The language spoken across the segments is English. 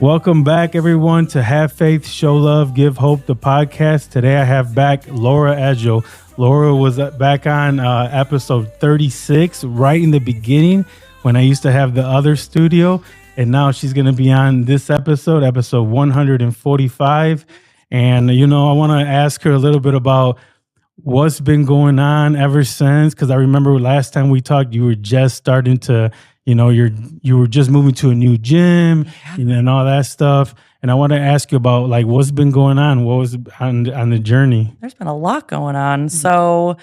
Welcome back, everyone, to Have Faith, Show Love, Give Hope, the podcast. Today I have back Laura Edgell. Laura was back on episode 36, right in the beginning when I used to have the other studio. And now she's going to be on this episode 145. And, I want to ask her a little bit about what's been going on ever since. Because I remember last time we talked, you were just starting to you were just moving to a new gym and all that stuff. And I want to ask you about what's been going on. What was on the journey? There's been a lot going on. So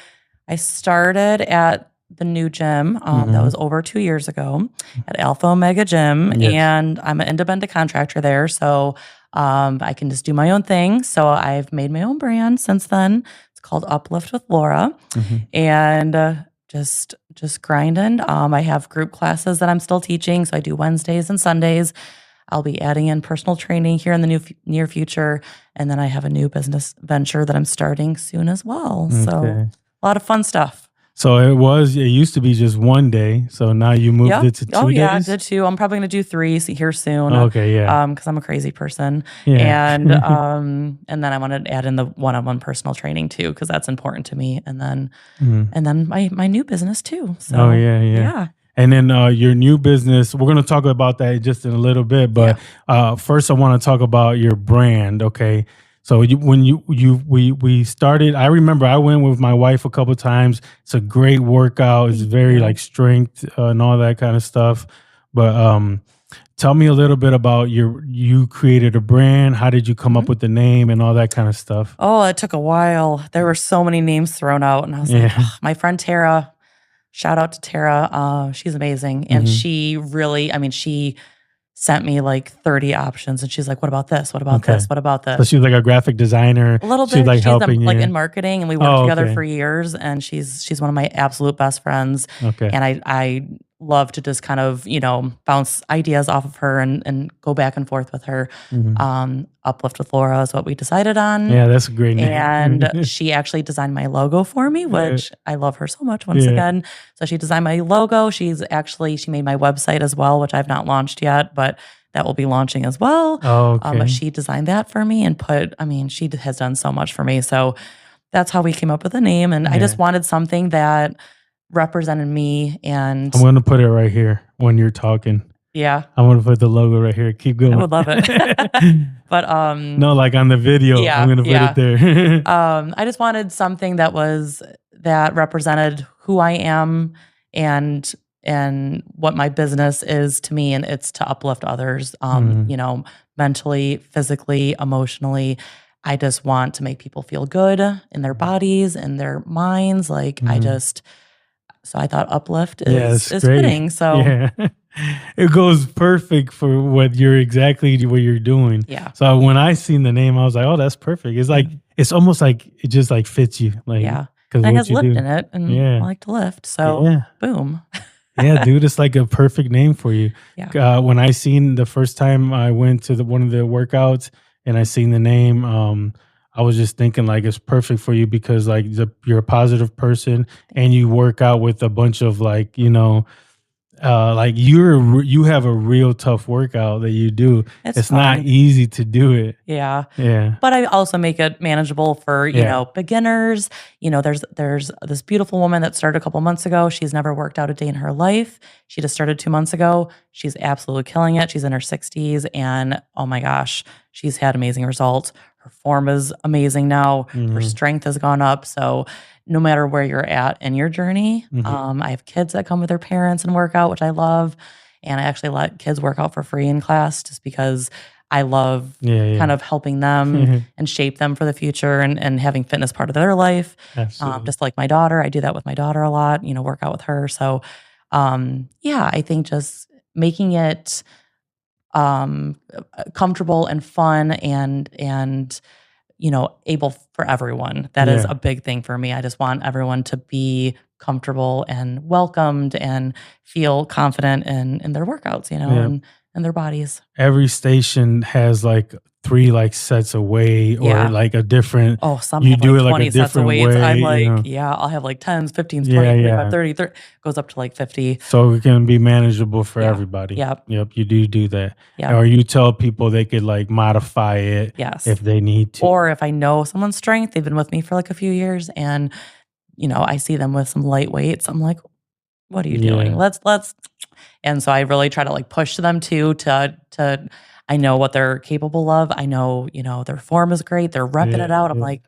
I started at the new gym that was over 2 years ago at Alpha Omega Gym. Yes. And I'm an independent contractor there. So I can just do my own thing. So I've made my own brand since then. It's called UpLift with Laura. And just grinding. I have group classes that I'm still teaching, so I do Wednesdays and Sundays. I'll be adding in personal training here in the near future, and then I have a new business venture that I'm starting soon as well. So a lot of fun stuff. So it used to be just one day, so now you moved it to 2 days? Oh yeah, I did too. I'm probably going to do 3 here soon. Okay, yeah. Because I'm a crazy person. Yeah. And and then I want to add in the one-on-one personal training too, because that's important to me. And then my new business too. So yeah. And then your new business, we're going to talk about that just in a little bit. But first, I want to talk about your brand. Okay, so we started. I remember I went with my wife a couple times. It's a great workout. It's very strength and all that kind of stuff. But tell me a little bit about you created a brand. How did you come up with the name and all that kind of stuff? Oh, it took a while. There were so many names thrown out, and I was like, my friend Tara. Shout out to Tara. She's amazing. And she really, she sent me 30 options. And she's like, what about this? What about this? What about this? So she's like a graphic designer. A little bit. She's helping you. In marketing. And we worked together for years. And she's one of my absolute best friends. Okay. And I love to just kind of, bounce ideas off of her and go back and forth with her. Uplift with Laura is what we decided on. Yeah, that's a great name. And she actually designed my logo for me, which I love her so much once again. So she designed my logo. She made my website as well, which I've not launched yet, but that will be launching as well. Oh, okay. But she designed that for me and she has done so much for me. So that's how we came up with the name. And I just wanted something that represented me. And I'm going to put it right here when you're talking. Yeah. I'm going to put the logo right here. Keep going. I would love it. But no, on the video, I'm going to put it there. I just wanted something that represented who I am and what my business is to me, and it's to uplift others, mentally, physically, emotionally. I just want to make people feel good in their bodies and their minds. So I thought uplift is fitting. So it goes perfect for what you're doing. Yeah. So when I seen the name, I was like, oh, that's perfect. It's it's almost like it just fits you. And it has lift in it, and I like to lift. So boom. Yeah, dude, it's like a perfect name for you. Yeah. When I seen the first time I went to one of the workouts and I seen the name, I was just thinking it's perfect for you because you're a positive person and you work out with a bunch of you have a real tough workout that you do. It's not easy to do it. Yeah. Yeah. But I also make it manageable for, beginners. There's this beautiful woman that started a couple months ago. She's never worked out a day in her life. She just started 2 months ago. She's absolutely killing it. She's in her 60s and oh my gosh, she's had amazing results. Her form is amazing now. Her strength has gone up. So no matter where you're at in your journey, I have kids that come with their parents and work out, which I love. And I actually let kids work out for free in class just because I love kind of helping them and shape them for the future and having fitness part of their life. Just like my daughter, I do that with my daughter a lot, work out with her. So I think just making it comfortable and fun and able for everyone. That is a big thing for me. I just want everyone to be comfortable and welcomed and feel confident in their workouts, and and their bodies. Every station has like 3 like sets of weight or like a different. Oh, some You have do like it like a 20 sets of different weights. I'm way, like, yeah, I'll have like 10s, 15s, 20, Yeah, 25, yeah. 30, 30, goes up to like 50. So it can be manageable for Yeah. everybody. Yep. Yep, you do that. Yep. Or you tell people they could like modify it Yes. if they need to. Or if I know someone's strength, they've been with me for like a few years and, I see them with some light weights. I'm like, what are you doing? Let's, and so I really try to like push them too, I know what they're capable of. I know, their form is great. They're repping it out. I'm like,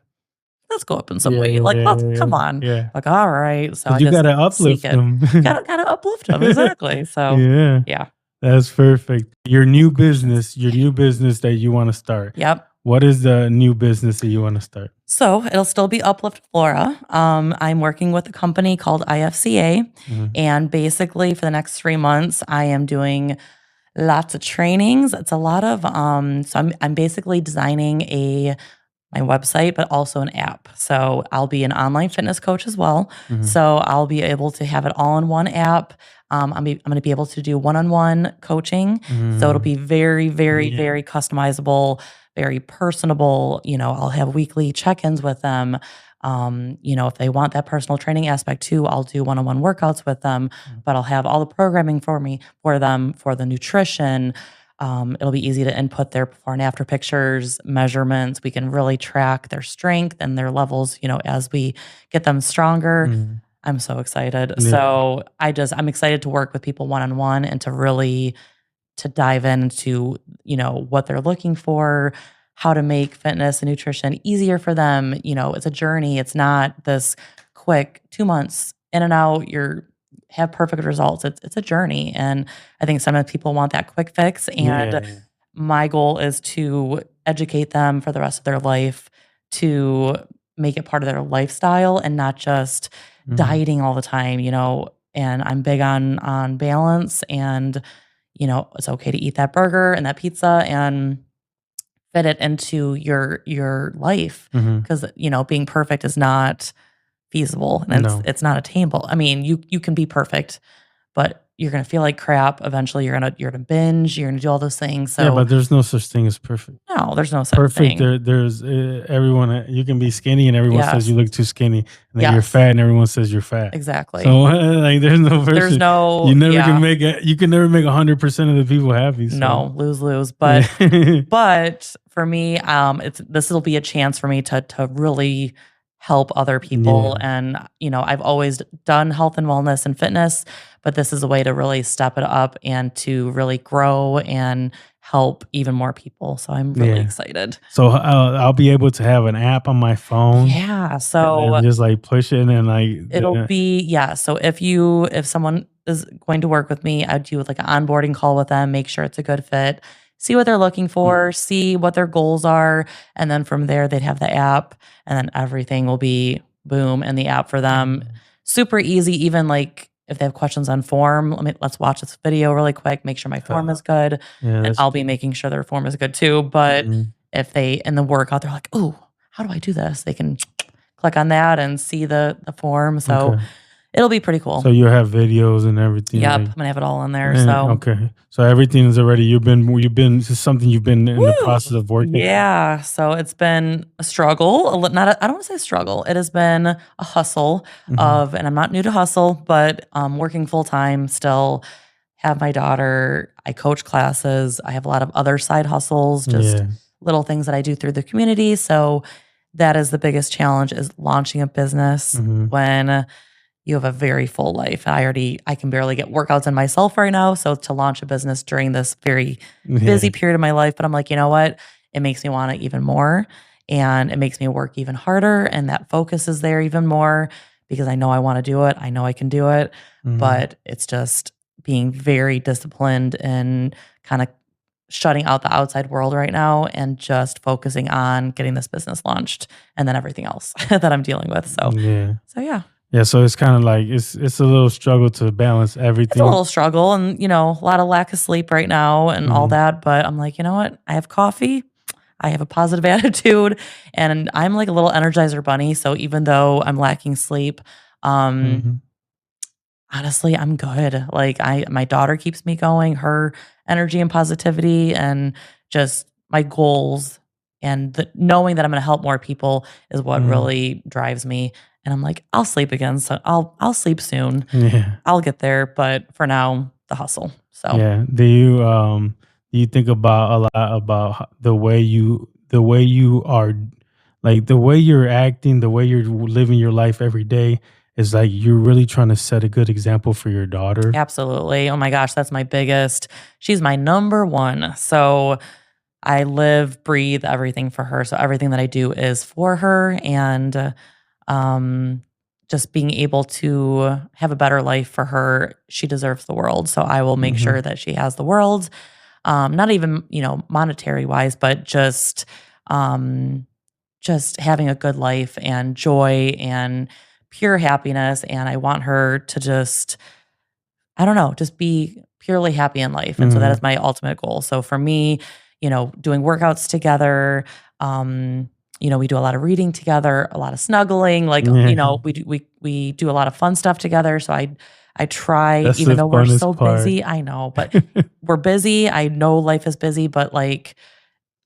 let's go up in some weight. Like, come on. Yeah. Like, all right. So I You just gotta uplift sneak it. them. Gotta uplift them. Exactly. So yeah. That's perfect. Your new business that you want to start. Yep. What is the new business that you want to start? So it'll still be Uplift Flora. I'm working with a company called IFCA. And basically for the next 3 months, I am doing lots of trainings. It's a lot of, so I'm basically designing my website, but also an app. So I'll be an online fitness coach as well. So I'll be able to have it all in one app. I'm going to be able to do one-on-one coaching. So it'll be very, very, very customizable, very personable. I'll have weekly check-ins with them. If they want that personal training aspect too, I'll do one-on-one workouts with them, but I'll have all the programming for them for the nutrition. It'll be easy to input their before and after pictures, measurements. We can really track their strength and their levels, as we get them stronger. I'm so excited. So I'm excited to work with people one-on-one and to dive into, what they're looking for, how to make fitness and nutrition easier for them. It's a journey. It's not this quick 2 months in and out, have perfect results. It's a journey. And I think sometimes people want that quick fix. And my goal is to educate them for the rest of their life, to make it part of their lifestyle and not just dieting all the time, and I'm big on balance and, it's okay to eat that burger and that pizza and fit it into your life. Because, being perfect is not feasible and it's not attainable. I mean, you can be perfect, but you're going to feel like crap. Eventually you're going to binge, you're going to do all those things. So but there's no such thing as perfect. No, there's no such perfect thing. There's everyone, you can be skinny and everyone says you look too skinny, and then you're fat and everyone says you're fat. Exactly. So like there's no you never can make it. You can never make 100% of the people happy. So. No, lose. But but for me, this will be a chance for me to really help other people. And, I've always done health and wellness and fitness, but this is a way to really step it up and to really grow and help even more people. So I'm really excited. So I'll be able to have an app on my phone. Yeah. So and just like push it and like it'll be, So if someone is going to work with me, I'd do like an onboarding call with them, make sure it's a good fit, see what they're looking for, see what their goals are. And then from there, they'd have the app and then everything will be boom in the app for them. Super easy. Even like if they have questions on form, let's watch this video really quick, make sure my form is good. And I'll be making sure their form is good too. But if they, in the workout, they're like, oh, how do I do this? They can click on that and see the form. So it'll be pretty cool. So you have videos and everything. Yep, I'm gonna have it all in there. So so everything is already. You've been. This is something you've been in the process of working. Yeah. So it's been a struggle. I don't want to say struggle. It has been a hustle and I'm not new to hustle, but working full time still. Have my daughter. I coach classes. I have a lot of other side hustles, just little things that I do through the community. So that is the biggest challenge: is launching a business when you have a very full life. I can barely get workouts in myself right now. So to launch a business during this very busy period of my life, but I'm like, you know what? It makes me want it even more and it makes me work even harder. And that focus is there even more because I know I want to do it. I know I can do it, but it's just being very disciplined and kind of shutting out the outside world right now and just focusing on getting this business launched and then everything else that I'm dealing with. So yeah. Yeah, so it's kind of like it's a little struggle to balance everything. It's a little struggle and, a lot of lack of sleep right now and all that. But I'm like, you know what? I have coffee. I have a positive attitude and I'm like a little Energizer bunny. So even though I'm lacking sleep, honestly, I'm good. Like my daughter keeps me going. Her energy and positivity and just my goals and knowing that I'm going to help more people is what really drives me. And I'm like, I'll sleep again. So I'll sleep soon. Yeah. I'll get there. But for now, the hustle. So Yeah. Do you think about a lot about the way you are, like the way you're acting, the way you're living your life every day is like you're really trying to set a good example for your daughter? absolutely. Oh my gosh, that's my biggest. She's my number one. So I live, breathe everything for her. So everything that I do is for her. And um, just being able to have a better life for her, she deserves the world. So I will make Hmm. sure that she has the world. Not even, monetary wise, but just having a good life and joy and pure happiness. And I want her to just, I don't know, just be purely happy in life. And so that Hmm. is my ultimate goal. So for me, doing workouts together, we do a lot of reading together, a lot of snuggling, like, Yeah. we do a lot of fun stuff together. So I try, That's even the though we're so funnest part. busy, I know, but we're busy. I know life is busy, but like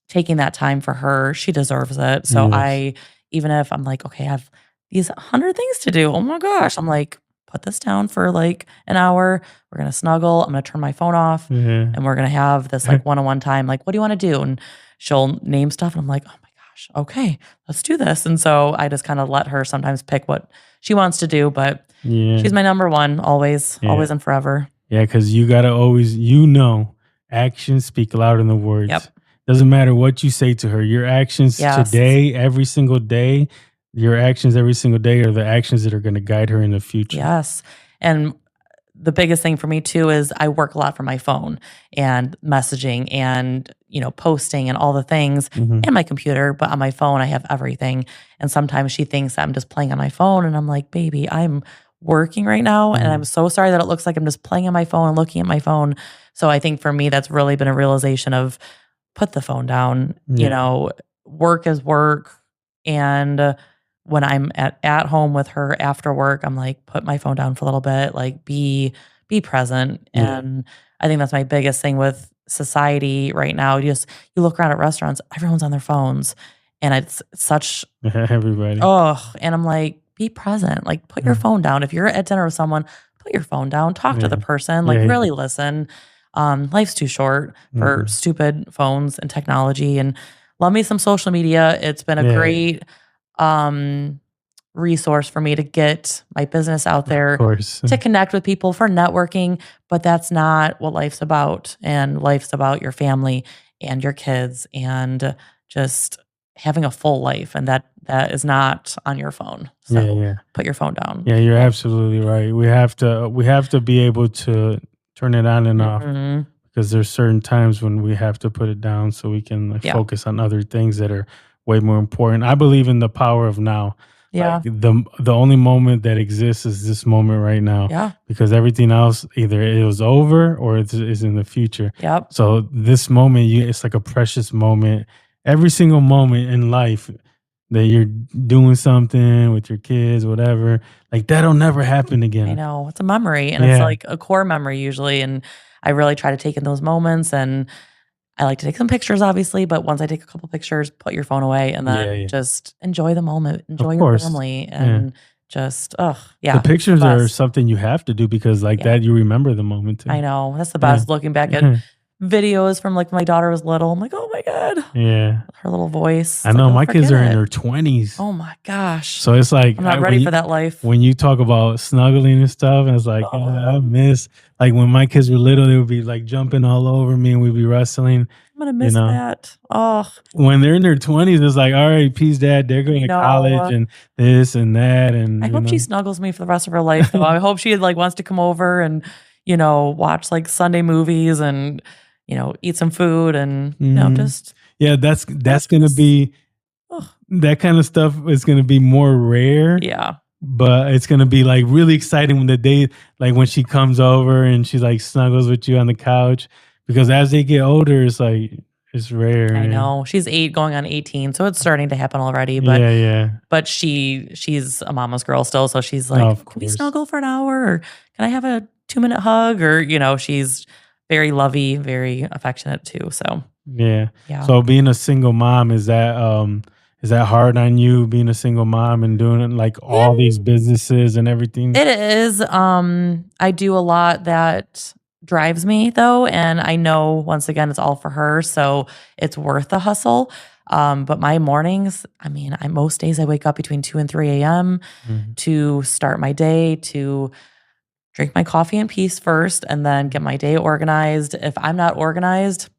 taking that time for her, she deserves it. So Yes. even if I'm like, okay, I have these 100 things to do. Oh my gosh. I'm like, put this down for like an hour. We're going to snuggle. I'm going to turn my phone off Yeah. and we're going to have this like one-on-one time. Like, what do you want to do? And she'll name stuff. And I'm like, oh my gosh, okay, let's do this. And so I just kind of let her sometimes pick what she wants to do, but Yeah. she's my number one, always, Yeah. always and forever. Yeah, because you gotta always, actions speak louder than the words. Yep. Doesn't matter what you say to her. Your actions Yes. today, every single day, your actions every single day are the actions that are going to guide her in the future. Yes. And the biggest thing for me too is I work a lot from my phone and messaging and, posting and all the things Hmm. and my computer, but on my phone I have everything. And sometimes she thinks I'm just playing on my phone and I'm like, "Baby, I'm working right now and I'm so sorry that it looks like I'm just playing on my phone and looking at my phone." So I think for me that's really been a realization of put the phone down, Yeah. work is work. And when I'm at home with her after work, I'm like, put my phone down for a little bit, like be present. Yeah. And I think that's my biggest thing with society right now. You look around at restaurants, everyone's on their phones. And it's such Everybody. oh, and I'm like, be present. Like put your Mm. phone down. If you're at dinner with someone, put your phone down, talk to the Yeah. person, like Yeah. Yeah. really listen. Life's too short for Hmm. stupid phones and technology. And love me some social media. It's been a Yeah. great um resource for me to get my business out Of there, course. to connect with people for networking, but that's not what life's about. And life's about your family and your kids and just having a full life. And that is not on your phone. Yeah. So Yeah. put your phone down. Yeah. You're absolutely right. We have to be able to turn it on and off, Mhm. because there's certain times when we have to put it down so we can like Yeah. focus on other things that are way more important. I believe in the power of now. Like Yeah. the only moment that exists is this moment right now, Yeah. because everything else either it was over or it is in the future. Yep. So this moment, it's like a precious moment. Every single moment in life that you're doing something with your kids, whatever, like that'll never happen I again. know. It's a memory and it's Yeah, like a core memory usually. And I really try to take in those moments and I like to take some pictures, obviously, but once I take a couple pictures, put your phone away and yeah, then yeah. just enjoy the moment, Of enjoy your course. family, Yeah. and just, The yeah, it's the pictures are best. something you have to do because like Yeah, that you remember the moment I too. know. That's the Yeah. best looking back at videos from like when my daughter was little. I'm like, oh my God, Yeah. her little voice. I It's like, know I'll my kids forget are in it. their 20s. Oh my gosh. So it's like I'm not ready for that life. when you talk about snuggling and stuff, and it's like, yeah, I Oh, miss, like when my kids were little, they would be like jumping all over me and we'd be wrestling, I'm going to you miss know. that. Oh, When they're in their 20s, it's like, all right, peace, dad. They're I going to college know. and this and that, I and hope she snuggles me for the rest of her life, though. I hope she like wants to come over and, watch like Sunday movies and, eat some food and, Mhm. just Yeah, that's ask gonna us. be, Ugh, that kind of stuff is gonna be more rare, yeah, but it's gonna be like really exciting when the day, like when she comes over and she like snuggles with you on the couch, because as they get older, it's like it's rare. I And know. She's 8 going on 18, so it's starting to happen already, but yeah, yeah, she's a mama's girl still, so she's oh, like, of "Can we course, snuggle for an hour?" Or, "Can I have a 2-minute hug?" Or, she's very lovey, very affectionate too. So Yeah. yeah. So being a single mom, is that hard on you, being a single mom and doing like all Yeah, these businesses and everything? it is. I do a lot that drives me though, and I know once again it's all for her, so it's worth the hustle. But my mornings, I mean, most days I wake up between 2 and 3 a.m. Mhm. to start my day, to drink my coffee in peace first, and then get my day organized. If I'm not organized,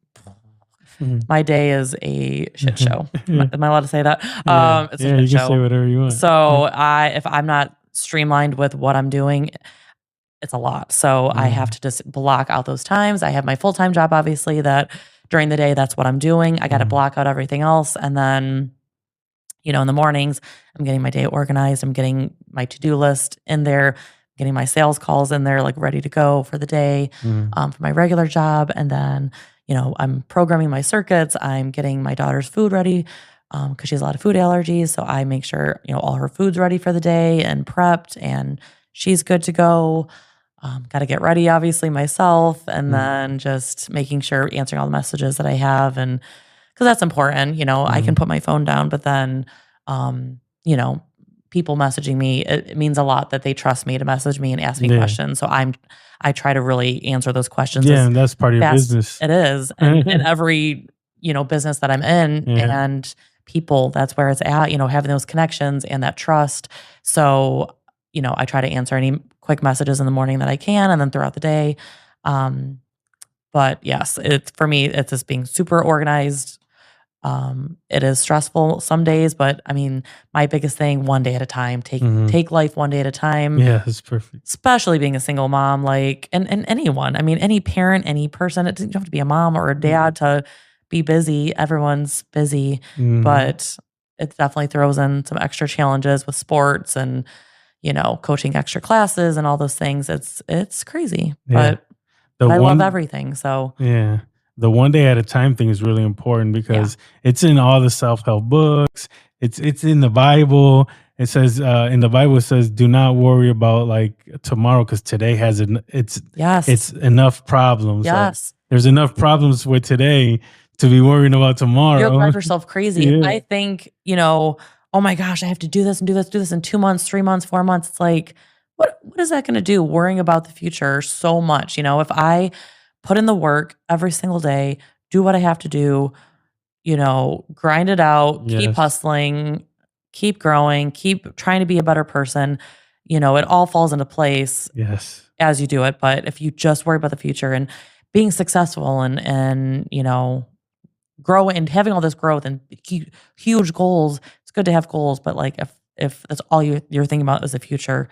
Mhm. my day is a shit show. Yeah. Am I allowed to say that? Yeah. It's a Yeah, shit you can say show. whatever you want. So if I'm not streamlined with what I'm doing, it's a lot. So I have Mhm. to just block out those times. I have my full-time job, obviously, that during the day, that's what I'm doing. I got to Mhm. block out everything else. And then, in the mornings, I'm getting my day organized. I'm getting my to-do list in there, getting my sales calls in there, like ready to go for the day, Mhm. for my regular job. And then, I'm programming my circuits. I'm getting my daughter's food ready because she has a lot of food allergies. So I make sure, all her food's ready for the day and prepped and she's good to go. Got to get ready, obviously, myself, and Mhm. then just making sure answering all the messages that I have, and because that's important. I can Mhm. put my phone down, but then, um, you know, people messaging me, it means a lot that they trust me to message me and ask me Yeah. questions. So I try to really answer those questions Yeah, as and that's part of your fast business. it is, and in every business that I'm in, Yeah. and people, that's where it's at. Having those connections and that trust. So I try to answer any quick messages in the morning that I can, and then throughout the day. Um, but yes, it's for me, it's just being super organized. It is stressful some days, but I mean, my biggest thing, one day at a time. Take Mhm. take life one day at a time. Yeah, that's perfect. Especially being a single mom, like, and anyone. I mean, any parent, any person. It doesn't have to be a mom or a dad to be busy. Everyone's busy, Mhm. but it definitely throws in some extra challenges with sports and coaching extra classes and all those things. It's crazy, Yeah. but The I love one everything. So Yeah. The one day at a time thing is really important yeah, because it's in all the self-help books. It's in the Bible. It says in the Bible it says do not worry about like tomorrow because today has yes, it's enough problems. Like yes. there's enough problems with today to be worrying about You'll tomorrow. drive yourself crazy. If Yeah. I think, oh my gosh, I have to do this and do this in 2 months, 3 months, 4 months. It's like, what is that gonna do? Worrying about the future so much. If I put in the work every single day, do what I have to do, grind it out, keep Yes. hustling, keep growing, keep trying to be a better person, it all falls into place Yes. as you do it. But if you just worry about the future and being successful and growing and having all this growth and huge goals. It's good to have goals, but like if that's all you're thinking about is the future,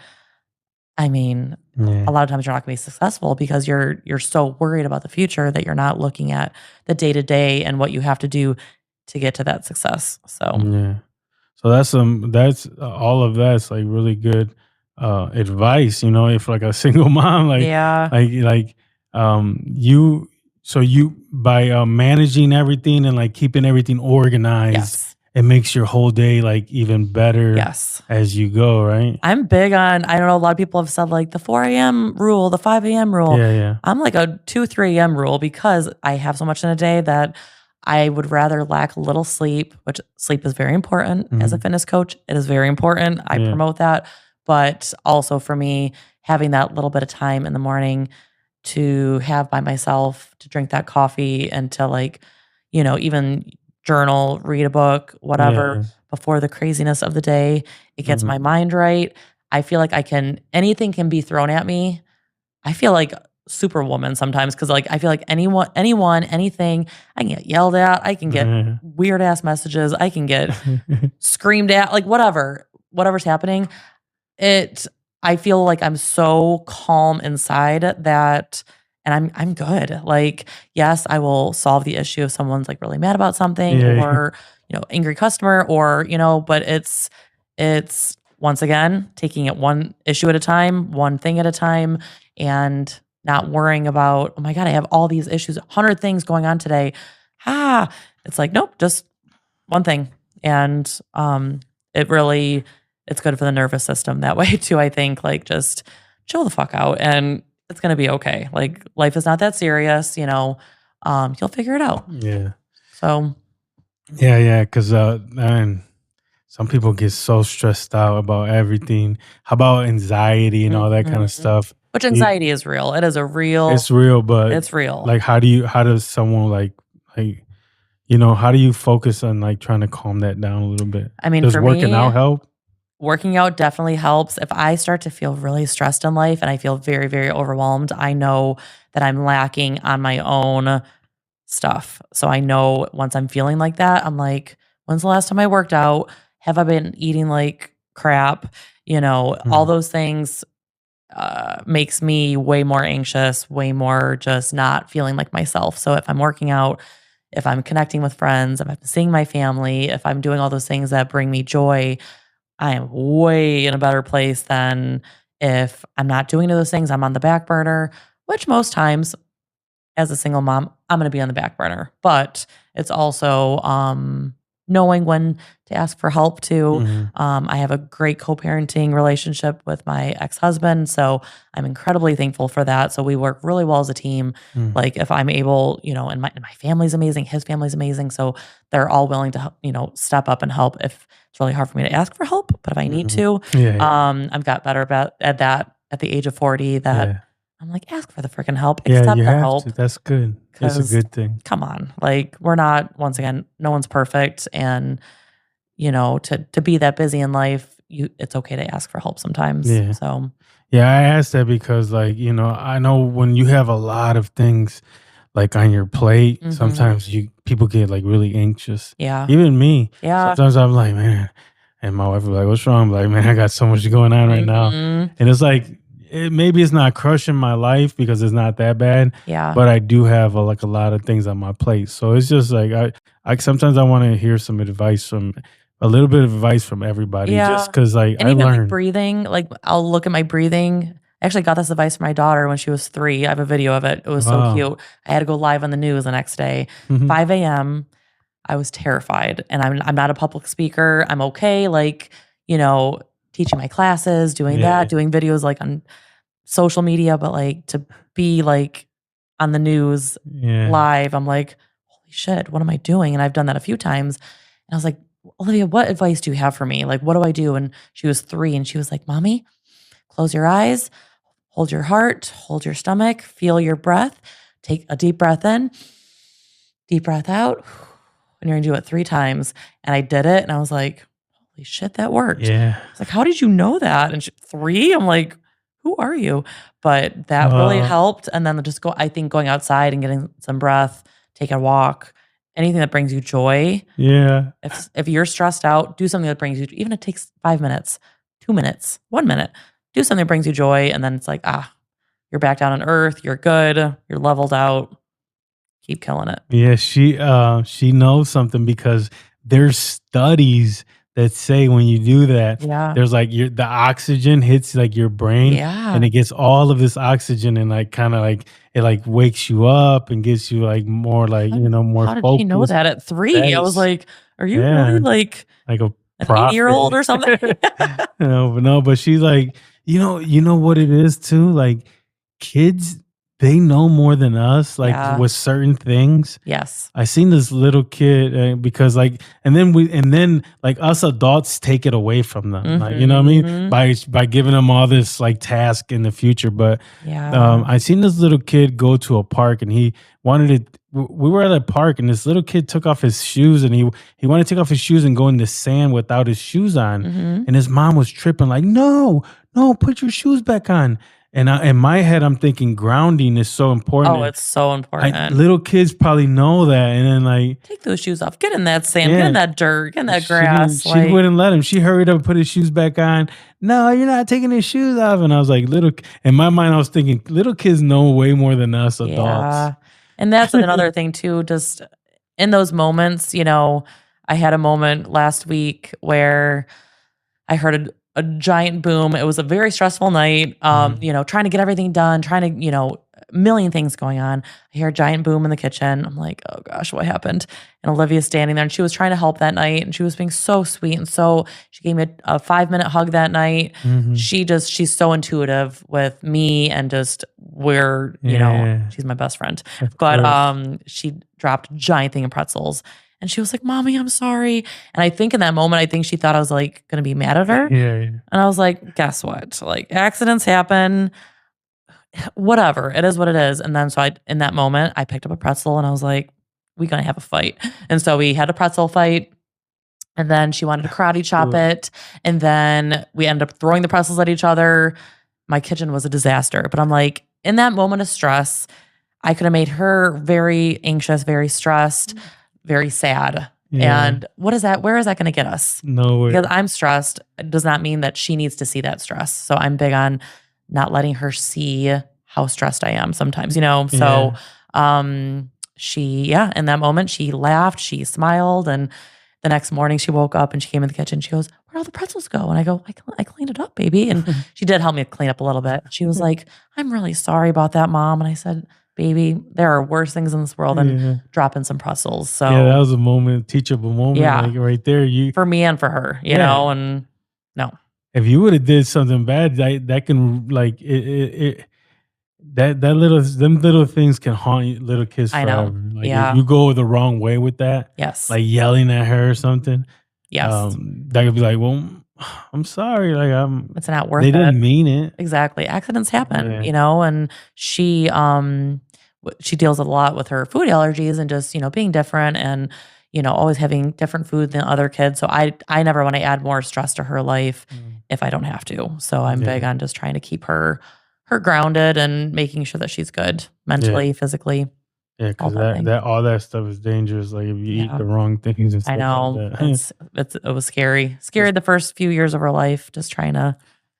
I mean, Yeah. a lot of times you're not going to be successful because you're so worried about the future that you're not looking at the day to day and what you have to do to get to that success. So Yeah. So that's all of that's like really good advice, if like a single mom yeah, like you so you by managing everything and like keeping everything organized, yes, it makes your whole day like even better yes. as you go, right? I'm big on, I don't know, a lot of people have said like the 4 a.m. rule, the 5 a.m. rule. Yeah, yeah. I'm like a 2, 3 a.m. rule because I have so much in a day that I would rather lack a little sleep, which sleep is very important as a Mhm. fitness coach. It is very important. I Yeah. promote that. But also for me, having that little bit of time in the morning to have by myself, to drink that coffee and to like, even journal, read a book, whatever, Yeah. before the craziness of the day. It gets my Mhm. mind right. I feel like anything can be thrown at me. I feel like superwoman sometimes because like I feel like anyone, anything, I can get yelled at, I can get Yeah. weird ass messages, I can get screamed at, like whatever's happening. It I feel like I'm so calm inside that and I'm good. Like, yes, I will solve the issue if someone's like really mad about something Yeah. Yeah. or, angry customer or, but it's once again taking it one issue at a time, one thing at a time and not worrying about, oh my God, I have all these issues, 100 things going on today. It's like, nope, just one thing. And it really it's good for the nervous system that way too, I think. Like just chill the fuck out and it's going to be okay. Like life is not that serious, you'll figure it out. Yeah. So Yeah. Because, man, some people get so stressed out about everything. How about anxiety and all that kind of mhm. stuff? Which You- anxiety is real. It is a real, It's real, but it's real. like, how does someone like, how do you focus on like trying to calm that down a little bit? I mean, Does for working me, out help? working out definitely helps. If I start to feel really stressed in life and I feel very, very overwhelmed, I know that I'm lacking on my own stuff. So I know once I'm feeling like that, I'm like, when's the last time I worked out? Have I been eating like crap? All Mhm. those things makes me way more anxious, way more just not feeling like myself. So if I'm working out, if I'm connecting with friends, if I'm seeing my family, if I'm doing all those things that bring me joy, I am way in a better place than if I'm not doing those things. I'm on the back burner, which most times as a single mom, I'm gonna be on the back burner. But it's also, knowing when to ask for help too. Mhm. I have a great co-parenting relationship with my ex-husband, so I'm incredibly thankful for that. So we work really well as a team. Mhm. Like if I'm able, and my family's amazing, his family's amazing, so they're all willing to step up and help if it's really hard for me to ask for help, but if I need Mhm. to, Yeah. I've got better about at that at the age of 40 that Yeah. I'm like, ask for the freaking help, Yeah, you accept the have to. help, That's good. It's a because good thing. come on, like we're not, once again, no one's perfect. And, to be that busy in life, it's okay to ask for help sometimes. Yeah. So Yeah, I asked that because, like, I know when you have a lot of things like on your plate, mhm. sometimes people get like really anxious. Yeah. Even me, Yeah. sometimes I'm like, man, and my wife will be like, "What's wrong?" I'm like, man, I got so much going on right now, Mhm. and it's like maybe it's not crushing my life because it's not that bad, Yeah. but I do have like a lot of things on my plate. So it's just like I sometimes I want to hear some advice from a little bit of advice from everybody, just Yeah. because like And I even like learned. breathing, like I'll look at my breathing. I actually got this advice from my daughter when she was 3. I have a video of it. It was so Wow. cute. I had to go live on the news the next day, Mhm. 5 AM. I was terrified, and I'm not a public speaker. I'm okay, like, teaching my classes, doing that, Yeah. doing videos like on social media, but like to be like on the news Yeah. live, I'm like, holy shit, what am I doing? And I've done that a few times. And I was like, Olivia, what advice do you have for me? Like, what do I do? And she was 3 and she was like, Mommy, close your eyes, hold your heart, hold your stomach, feel your breath, take a deep breath in, deep breath out. And you're gonna do it 3 times. And I did it and I was like, holy shit, that worked. Yeah. I was like, how did you know that? And 3? I'm like, who are you? But that really Uh, helped. And then I think going outside and getting some breath, take a walk, anything that brings you joy. yeah. If you're stressed out, do something that brings you, even if it takes 5 minutes, 2 minutes, 1 minute, do something that brings you joy. And then it's like, you're back down on earth. You're good. You're leveled out. Keep killing it. Yeah, she knows something because there's studies that say when you do that, Yeah. there's like the oxygen hits like your brain and Yeah. it gets all of this oxygen and like kind of like it like wakes you up and gets you like more like, more How did she know focused. that at 3? That I was is like, "Are you really, yeah. like, Like a an 80-year-old prophet. or something?" No, but she's like, you know what it is too? Like kids, they know more than us, like Yeah. with certain things. Yes. I seen this little kid because like, and then like us adults take it away from them, like you know what I mean, Mhm. by giving them all this like task in the future. But Yeah. I seen this little kid go to a park and he wanted to. We were at a park and this little kid took off his shoes and he wanted to take off his shoes and go in the sand without his shoes on, Mhm. and his mom was tripping like, no, no, put your shoes back on. And in my head, I'm thinking grounding is so Oh, important. it's so important. Little kids probably know that, and then like, Take those shoes off. Get in that sand. Get in yeah, that dirt. Get in that she didn't. grass. She Like, wouldn't let him. She hurried up, and put his shoes back on. No, you're not taking his shoes off. And I was like, in my mind, I was thinking, little kids know way more than us adults. yeah. And that's another thing too, just in those moments, I had a moment last week where I heard a giant boom. It was a very stressful night, Mhm. trying to get everything done, trying to, a million things going on. I hear a giant boom in the kitchen. I'm like, oh gosh, what happened? And Olivia's standing there and she was trying to help that night and she was being so sweet. And so she gave me a 5-minute hug that night. Mhm. She's so intuitive with me and just Yeah. she's my best friend. Of But course. she dropped a giant thing of pretzels and she was like, Mommy, I'm sorry. And I think in that moment, I think she thought I was like gonna be mad at her. Yeah. And I was like, guess what? Like accidents happen, whatever. It is what it is. And then in that moment, I picked up a pretzel and I was like, we gonna have a fight. And so we had a pretzel fight. And then she wanted to karate chop Cool. it. And then we ended up throwing the pretzels at each other. My kitchen was a disaster. But I'm like, in that moment of stress, I could have made her very anxious, very stressed, very sad. Yeah. And what is that? Where is that going to get us? Nowhere. Because I'm stressed does not mean that she needs to see that stress. So I'm big on not letting her see how stressed I am sometimes, So in that moment, she laughed, she smiled, and the next morning she woke up and she came in the kitchen. She goes, where'd all the pretzels go? And I go, I cleaned it up, baby. And she did help me clean up a little bit. She was like, I'm really sorry about that, Mom. And I said, baby, there are worse things in this world than dropping some pretzels. So yeah, that was a moment, teachable moment. Yeah. Like right there. For me and for her, and no. If you would have did something bad, that can like them little things can haunt little kids I forever. know. Like Yeah. if you go the wrong way with that, Yes. like yelling at her or something, Yes. that could be like, well, I'm sorry, like It's not worth they it. didn't mean it. Exactly. Accidents happen, Yeah. and she deals a lot with her food allergies and just, being different and, always having different food than other kids. So I never want to add more stress to her life if I don't have to. So I'm big on just trying to keep her grounded and making sure that she's good mentally, physically. Yeah, because all that stuff is dangerous. Like if you eat the wrong things and stuff I know. like that. It was scary. Scary the first few years of her life, just trying to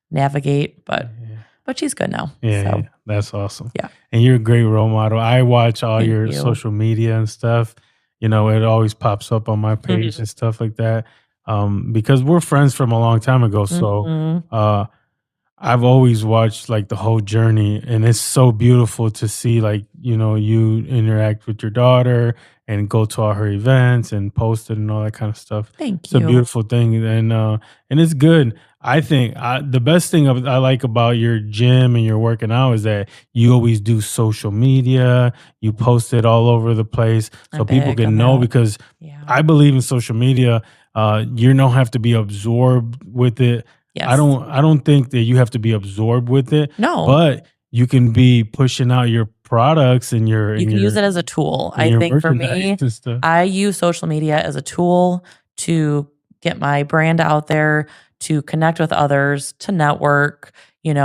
navigate, but she's good now. Yeah, that's awesome. Yeah. And you're a great role model. I watch all Thank your you. social media and stuff. It always pops up on my page and stuff like that. Because we're friends from a long time ago. So I've always watched like the whole journey, and it's so beautiful to see like, you interact with your daughter and go to all her events and post it and all that kind of stuff. Thank It's a you. beautiful thing. And it's good. I think the best thing I like about your gym and your working out is that you always do social media. You post it all over the place so I'm people big on can know, that. because Yeah. I believe in social media. You don't have to be absorbed with it. Yes. I don't think that you have to be absorbed with it. No. But you can be pushing out your products and You can use it as a tool. I your think for me, merchandise and stuff. I use social media as a tool to get my brand out there, to connect with others, to network. It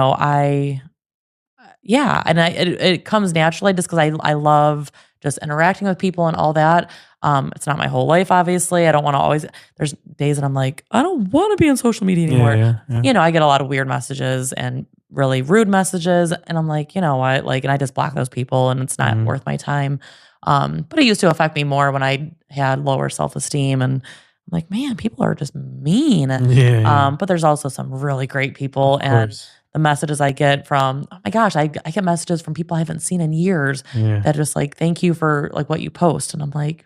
comes naturally just because I love just interacting with people and all that. It's not my whole life, obviously. I don't want to always. There's days that I'm like, I don't want to be on social media anymore. Yeah. I get a lot of weird messages and really rude messages, and I'm like, you know what, and I just block those people, and it's not worth my time. But it used to affect me more when I had lower self-esteem, and I'm like, man, people are just mean. But there's also some really great people, and the messages I get from, oh my gosh, I get messages from people I haven't seen in years that just like, thank you for like what you post. And I'm like,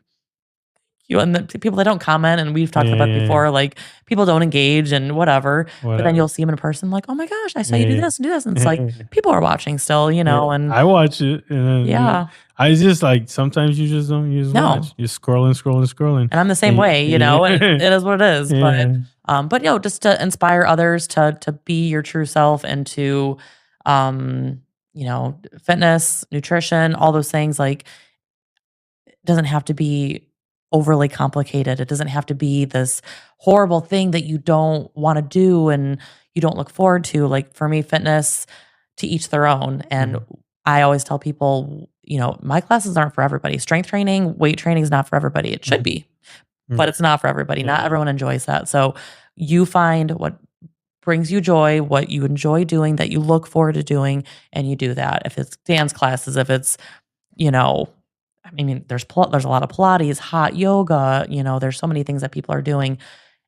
and the people that don't comment, and we've talked about before, like people don't engage and whatever. But then you'll see them in person, like, oh my gosh, I saw you do this and do this. And it's like, people are watching still, and I watch it. And I just like, sometimes you just don't watch. You're scrolling. And I'm the same way, and it is what it is. But just to inspire others to be your true self and to, fitness, nutrition, all those things, like it doesn't have to be overly complicated. It doesn't have to be this horrible thing that you don't want to do and you don't look forward to. Like for me, fitness, to each their own. And I always tell people, my classes aren't for everybody. Strength training, weight training is not for everybody. It should be, but it's not for everybody. Not everyone enjoys that. So you find what brings you joy, what you enjoy doing, that you look forward to doing, and you do that. If it's dance classes, if it's, there's a lot of Pilates, hot yoga, there's so many things that people are doing.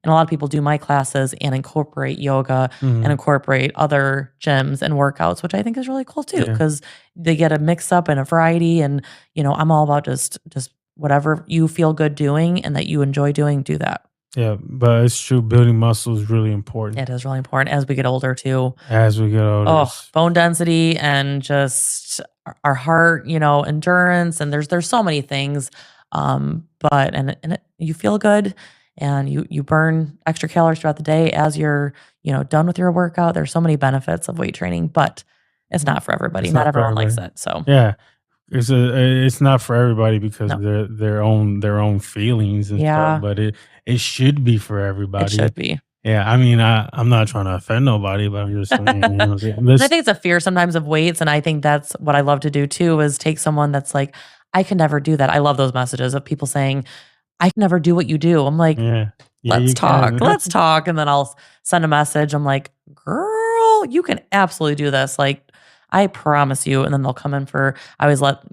And a lot of people do my classes and incorporate yoga and incorporate other gyms and workouts, which I think is really cool too, because they get a mix up and a variety. And, I'm all about just whatever you feel good doing and that you enjoy doing, do that. Yeah, but it's true. Building muscle is really important. It is really important as we get older too. As we get older. Oh, bone density and just our heart, endurance, and there's so many things. But you feel good, and you burn extra calories throughout the day as you're done with your workout. There's so many benefits of weight training, but it's not for everybody. Not everyone likes it. So yeah. It's not for everybody because their own feelings and stuff, but it should be for everybody. It should be. Yeah, I mean, I'm not trying to offend nobody, but I'm just saying. I think it's a fear sometimes of weights, and I think that's what I love to do too. Is take someone that's like, I can never do that. I love those messages of people saying, I can never do what you do. I'm like, let's talk, let's talk, and then I'll send a message. I'm like, girl, you can absolutely do this. Like, I promise you. And then they'll come in I always let,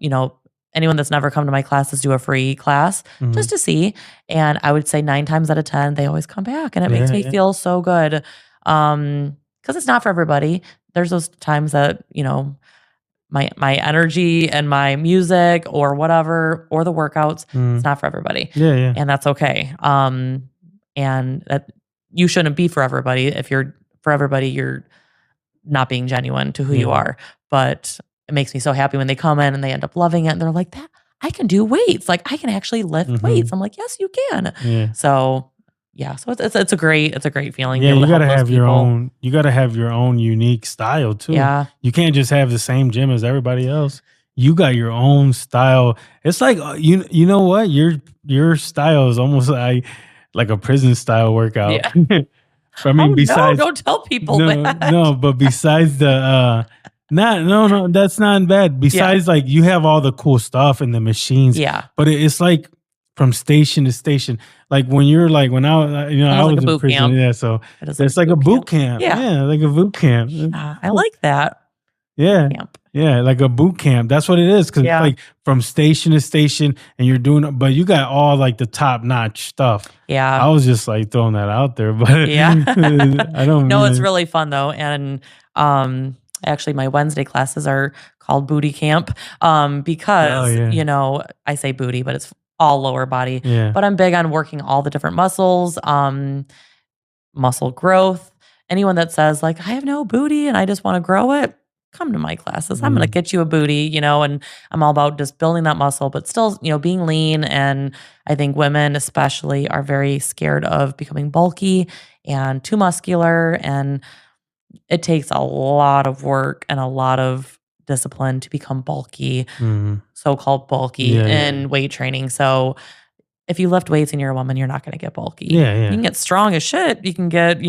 anyone that's never come to my classes do a free class just to see. And I would say 9 times out of 10, they always come back, and it makes me feel so good. Cause it's not for everybody. There's those times that, my energy and my music or whatever, or the workouts, it's not for everybody. Yeah. And that's okay. And that you shouldn't be for everybody. If you're for everybody, you're not being genuine to who you are. But it makes me so happy when they come in and they end up loving it, and they're like, that I can do weights. Like, I can actually lift weights. I'm like, yes, you can. Yeah. So it's a great feeling. Yeah, you gotta have your own unique style too. Yeah. You can't just have the same gym as everybody else. You got your own style. It's like you know what? Your style is almost like a prison style workout. Yeah. I mean, besides, don't tell people that. No, but besides the no, that's not bad. Besides, like, you have all the cool stuff and the machines. Yeah. But it's like from station to station. Like when you're like, when I was in prison. Camp. Yeah, so it's like a boot camp. Yeah, like a boot camp. I like that. Yeah. Camp. Yeah, like a boot camp. That's what it is. Because it's like from station to station, and you're doing it, but you got all like the top notch stuff. Yeah. I was just like throwing that out there, but I don't know. It's really fun though. And actually my Wednesday classes are called booty camp because, I say booty, but it's all lower body. Yeah. But I'm big on working all the different muscles, muscle growth. Anyone that says like, I have no booty and I just want to grow it, come to my classes. I'm going to get you a booty, and I'm all about just building that muscle, but still, being lean. And I think women especially are very scared of becoming bulky and too muscular. And it takes a lot of work and a lot of discipline to become bulky, so-called bulky in weight training. So if you lift weights and you're a woman, you're not going to get bulky. Yeah. You can get strong as shit. You can get,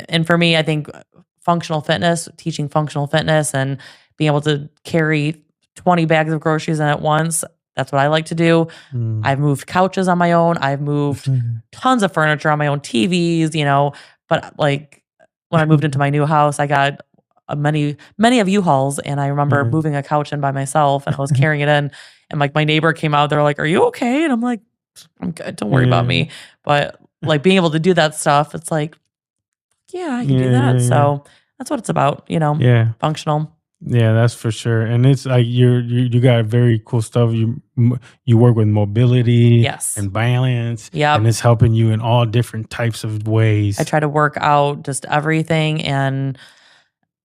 and for me, I think teaching functional fitness and being able to carry 20 bags of groceries in at once. That's what I like to do. I've moved couches on my own. I've moved tons of furniture on my own, TVs, but like when I moved into my new house, I got many of U-Hauls, and I remember moving a couch in by myself, and I was carrying it in, and like my neighbor came out, they're like, are you okay? And I'm like, I'm good. Don't worry about me. But like being able to do that stuff, it's like, I can do that. So that's what it's about, functional. Yeah, that's for sure. And it's like you got very cool stuff. You work with mobility and balance. Yeah. And it's helping you in all different types of ways. I try to work out just everything, and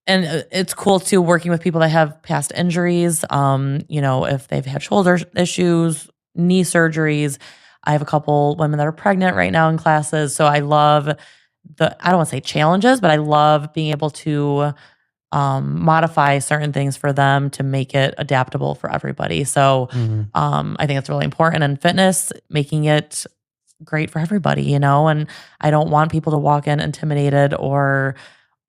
it's cool too working with people that have past injuries. If they've had shoulder issues, knee surgeries. I have a couple women that are pregnant right now in classes. So I love I don't want to say challenges, but I love being able to modify certain things for them to make it adaptable for everybody. So I think it's really important in fitness, making it great for everybody, and I don't want people to walk in intimidated or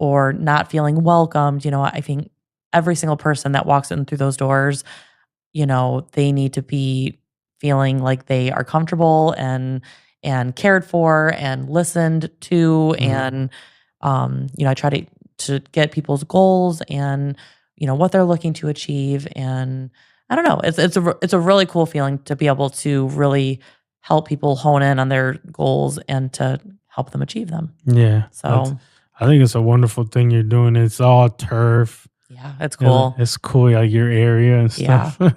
not feeling welcomed. I think every single person that walks in through those doors, they need to be feeling like they are comfortable and cared for and listened to. And, I try to get people's goals and, what they're looking to achieve. And I don't know, it's a really cool feeling to be able to really help people hone in on their goals and to help them achieve them. Yeah. So I think it's a wonderful thing you're doing. It's all turf. yeah, it's cool. It's cool, like your area and Yeah. stuff.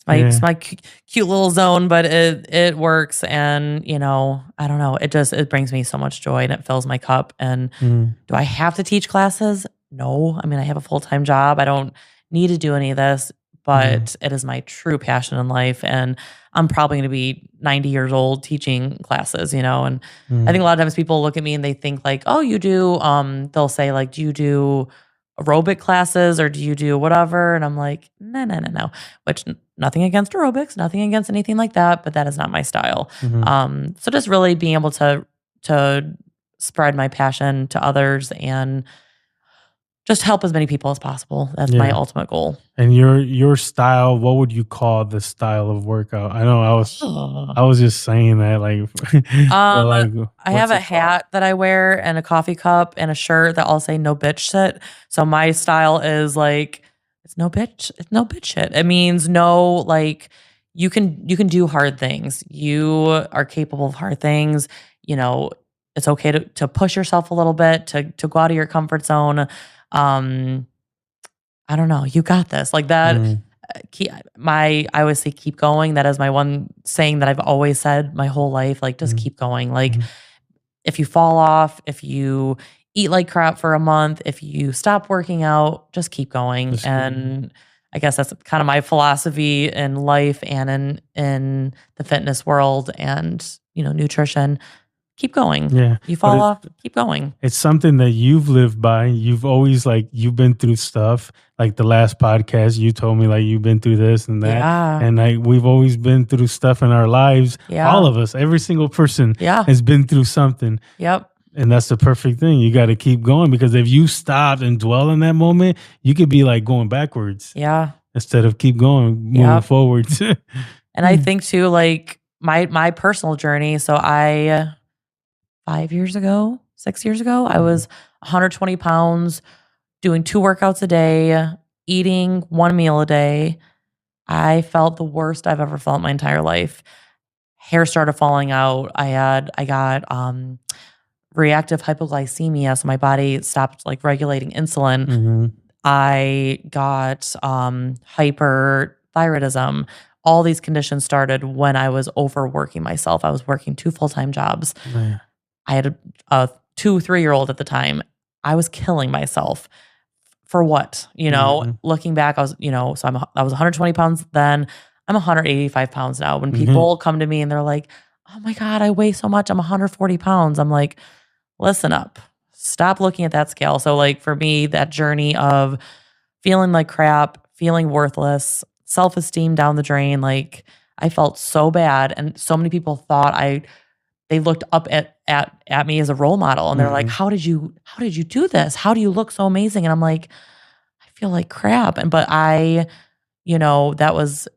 It's my cute little zone, but it works. And, I don't know. It brings me so much joy and it fills my cup. And do I have to teach classes? No. I mean, I have a full-time job. I don't need to do any of this, but it is my true passion in life. And I'm probably going to be 90 years old teaching classes, and I think a lot of times people look at me and they think like, oh, you do, they'll say like, do you do aerobic classes or do you do whatever? And I'm like, no, which nothing against aerobics, nothing against anything like that, but that is not my style. So just really being able to spread my passion to others and just help as many people as possible. That's my ultimate goal. And your style, what would you call the style of workout? I know I was just saying that like, I have a hat that I wear and a coffee cup and a shirt that all say no bitch shit. So my style is like, it's no bitch shit. It means no, like you can do hard things. You are capable of hard things. It's okay to push yourself a little bit, to go out of your comfort zone. I don't know. You got this. Like that. I always say keep going. That is my one saying that I've always said my whole life. Like just keep going. Like if you fall off, if you eat like crap for a month, if you stop working out, just keep going. I guess that's kind of my philosophy in life and in the fitness world and nutrition. Keep going. Yeah. You fall off, keep going. It's something that you've lived by. You've always you've been through stuff. Like the last podcast, you told me like you've been through this and that. Yeah. And like we've always been through stuff in our lives. Yeah. All of us, every single person has been through something. Yep. And that's the perfect thing. You got to keep going because if you stop and dwell in that moment, you could be like going backwards. Yeah. Instead of keep going, moving forwards. And I think too, like my personal journey. So 6 years ago, I was 120 pounds, doing 2 workouts a day, eating 1 meal a day. I felt the worst I've ever felt in my entire life. Hair started falling out. I got reactive hypoglycemia, so my body stopped like regulating insulin. I got hyperthyroidism. All these conditions started when I was overworking myself. I was working 2 full-time jobs. I had a 2-3-year-old at the time. I was killing myself for what? Looking back, I was, so I was 120 pounds then. I'm 185 pounds now. When people come to me and they're like, oh my God, I weigh so much. I'm 140 pounds. I'm like, listen up. Stop looking at that scale. So like for me, that journey of feeling like crap, feeling worthless, self-esteem down the drain, like I felt so bad. And so many people thought they looked up at me as a role model and they're like, how did you do this? How do you look so amazing? And I'm like, I feel like crap. But I was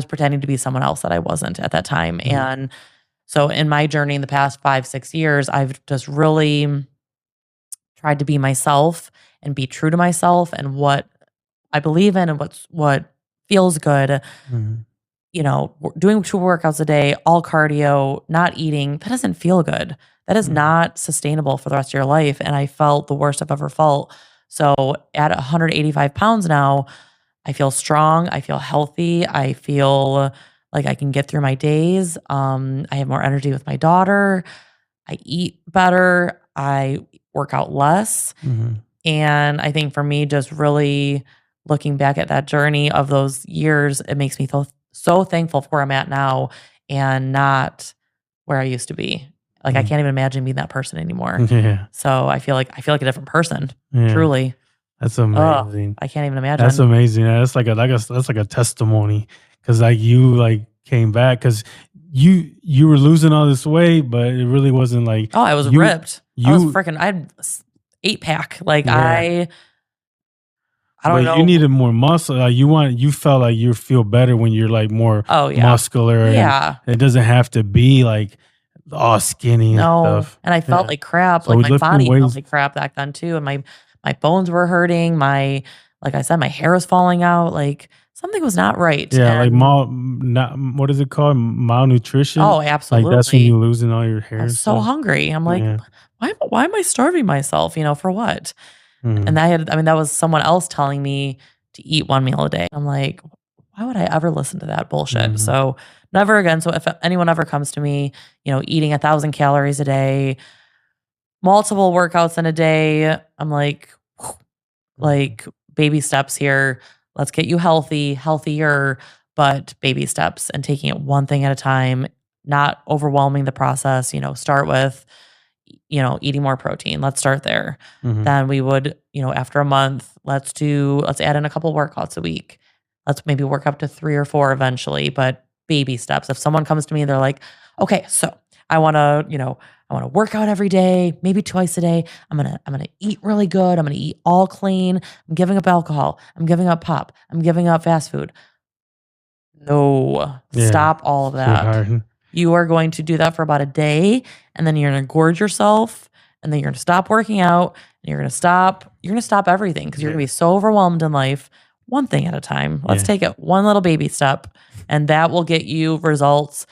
pretending to be someone else that I wasn't at that time. And so in my journey in the past 5-6 years, I've just really tried to be myself and be true to myself and what I believe in and what feels good. Doing 2 workouts a day, all cardio, not eating, that doesn't feel good. That is not sustainable for the rest of your life. And I felt the worst I've ever felt. So at 185 pounds now, I feel strong. I feel healthy. I feel like I can get through my days. I have more energy with my daughter. I eat better. I work out less. And I think for me, just really looking back at that journey of those years, it makes me feel so thankful for where I'm at now and not where I used to be. Like I can't even imagine being that person anymore. So I feel like a different person. Truly. That's amazing. I can't even imagine. That's amazing. That's like a testimony because like you came back because you were losing all this weight, but it really wasn't like I was ripped. I had 8-pack. Like I don't know. You needed more muscle. Like you felt like you feel better when you're like more muscular. Yeah. It doesn't have to be like all skinny and stuff. And I felt like crap. So like my body felt like crap back then too. And my bones were hurting. Like I said, my hair was falling out. Like something was not right. Yeah, like And what is it called? Malnutrition. oh, Like that's when absolutely. you're losing all your I hair was and so stuff. hungry. I'm like, Yeah. why am I starving myself? For what? Mhm. And that was someone else telling me to eat one meal a day. I'm like, why would I ever listen to that bullshit? Mhm. So never again. So if anyone ever comes to me, eating 1,000 calories a day, multiple workouts in a day, I'm Mhm. like baby steps here. Let's get you healthier, but baby steps and taking it one thing at a time, not overwhelming the process. Start with eating more protein. Let's start there. Mhm. Then we would, after a month, let's add in a couple workouts a week. Let's maybe work up to 3 or 4 eventually, but baby steps. If someone comes to me and they're like, "Okay, so I want to work out every day, maybe twice a day. I'm going to eat really good. I'm going to eat all clean. I'm giving up alcohol. I'm giving up pop. I'm giving up fast food." No, Yeah. stop all of It's too that. hard. You are going to do that for about a day, and then you're gonna gorge yourself, and then you're gonna stop working out, and you're gonna stop everything because you're gonna Yeah. be so overwhelmed in life, one thing at a time. Let's Yeah. take it one little baby step, and that will get you results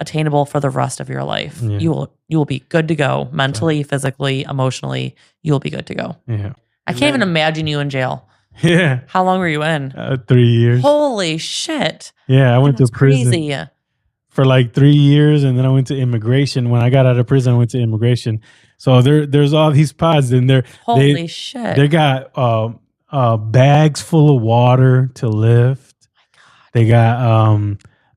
attainable for the rest of your life. Yeah. You will be good to go So, mentally, physically, emotionally. You will be good to go. yeah. I And can't even then imagine you in jail. yeah, How long were you in? 3 years. Holy shit. Yeah, I went to That's prison crazy. for like 3 years, and then I went to immigration. When I got out of prison, I went to immigration. So there's all these pods, and they Holy shit. they got bags full of water to lift. They got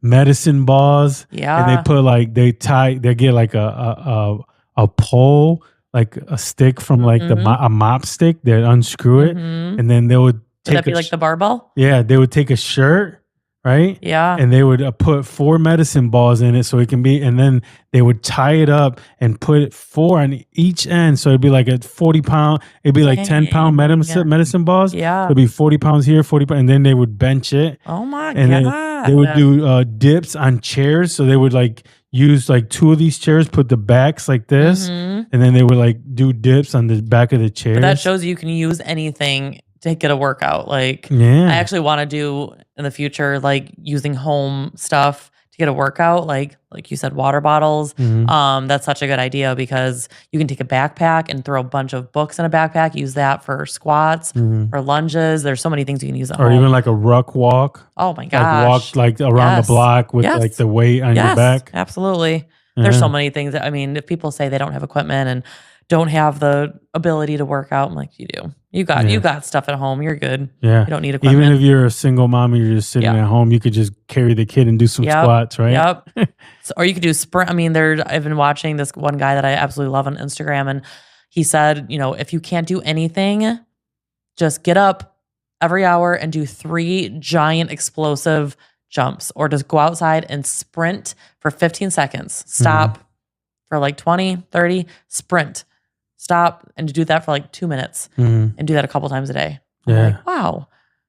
medicine balls, and they Yeah. put like they get like a pole, like a stick from like Mhm. a mop stick. They unscrew it, Mhm. and then they would Would that take be like the barbell? yeah, they would take a shirt, right? Yeah. And they would put 4 medicine balls in it so it can be, and then they would tie it up and put 4 on each end. So it'd be like a 40-pound, it'd be like 10-pound Dang. medicine balls. So Yeah. it'd be 40 pounds here, 40 pounds, and then they would bench it. Oh my And then they would god. do dips on chairs. So they would like use like 2 of these chairs, put the backs like this, Mhm. and then they would like do dips on the back of the chairs. But that shows you can use anything to get a workout. Like, I Yeah. actually wanna do in the future, like, using home stuff to get a workout, like you said, water bottles. Mhm. That's such a good idea because you can take a backpack and throw a bunch of books in a backpack, use that for squats, Mhm. for lunges. There's so many things you can use at Or home. even like a ruck walk. Oh my Like walk gosh. like around the Yes. block with like Yes. the weight on your Yes, back. absolutely. There's Yeah. so many things that if people say they don't have equipment and don't have the ability to work out, I'm like, you do. You Yeah. got stuff at home. You're good. Yeah. You don't need Even equipment. if you're a single mom and you're just sitting Yeah. at home, you could just carry the kid and do some Yep. squats, right? Yep. So, or you could do sprint. I've been watching this one guy that I absolutely love on Instagram, and he said, if you can't do anything, just get up every hour and do 3 giant explosive jumps, or just go outside and sprint for 15 seconds. Stop for like 20, 30, sprint. Stop and do that for like 2 minutes Mhm. and do that a couple times a day. I'm Yeah. like, wow.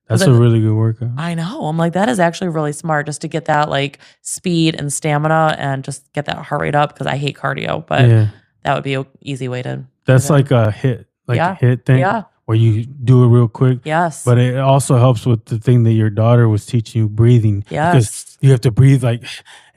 That's then- a really good workout. I know. I'm like, that is actually really smart just to get that like speed and stamina and just get that heart rate up because I hate cardio, but Yeah. that would be an easy way to. That's do that. like a hit, Yeah. thing Yeah. where you do it real quick. Yes. But it also helps with the thing that your daughter was teaching you, breathing. Yes. Because you have to breathe like,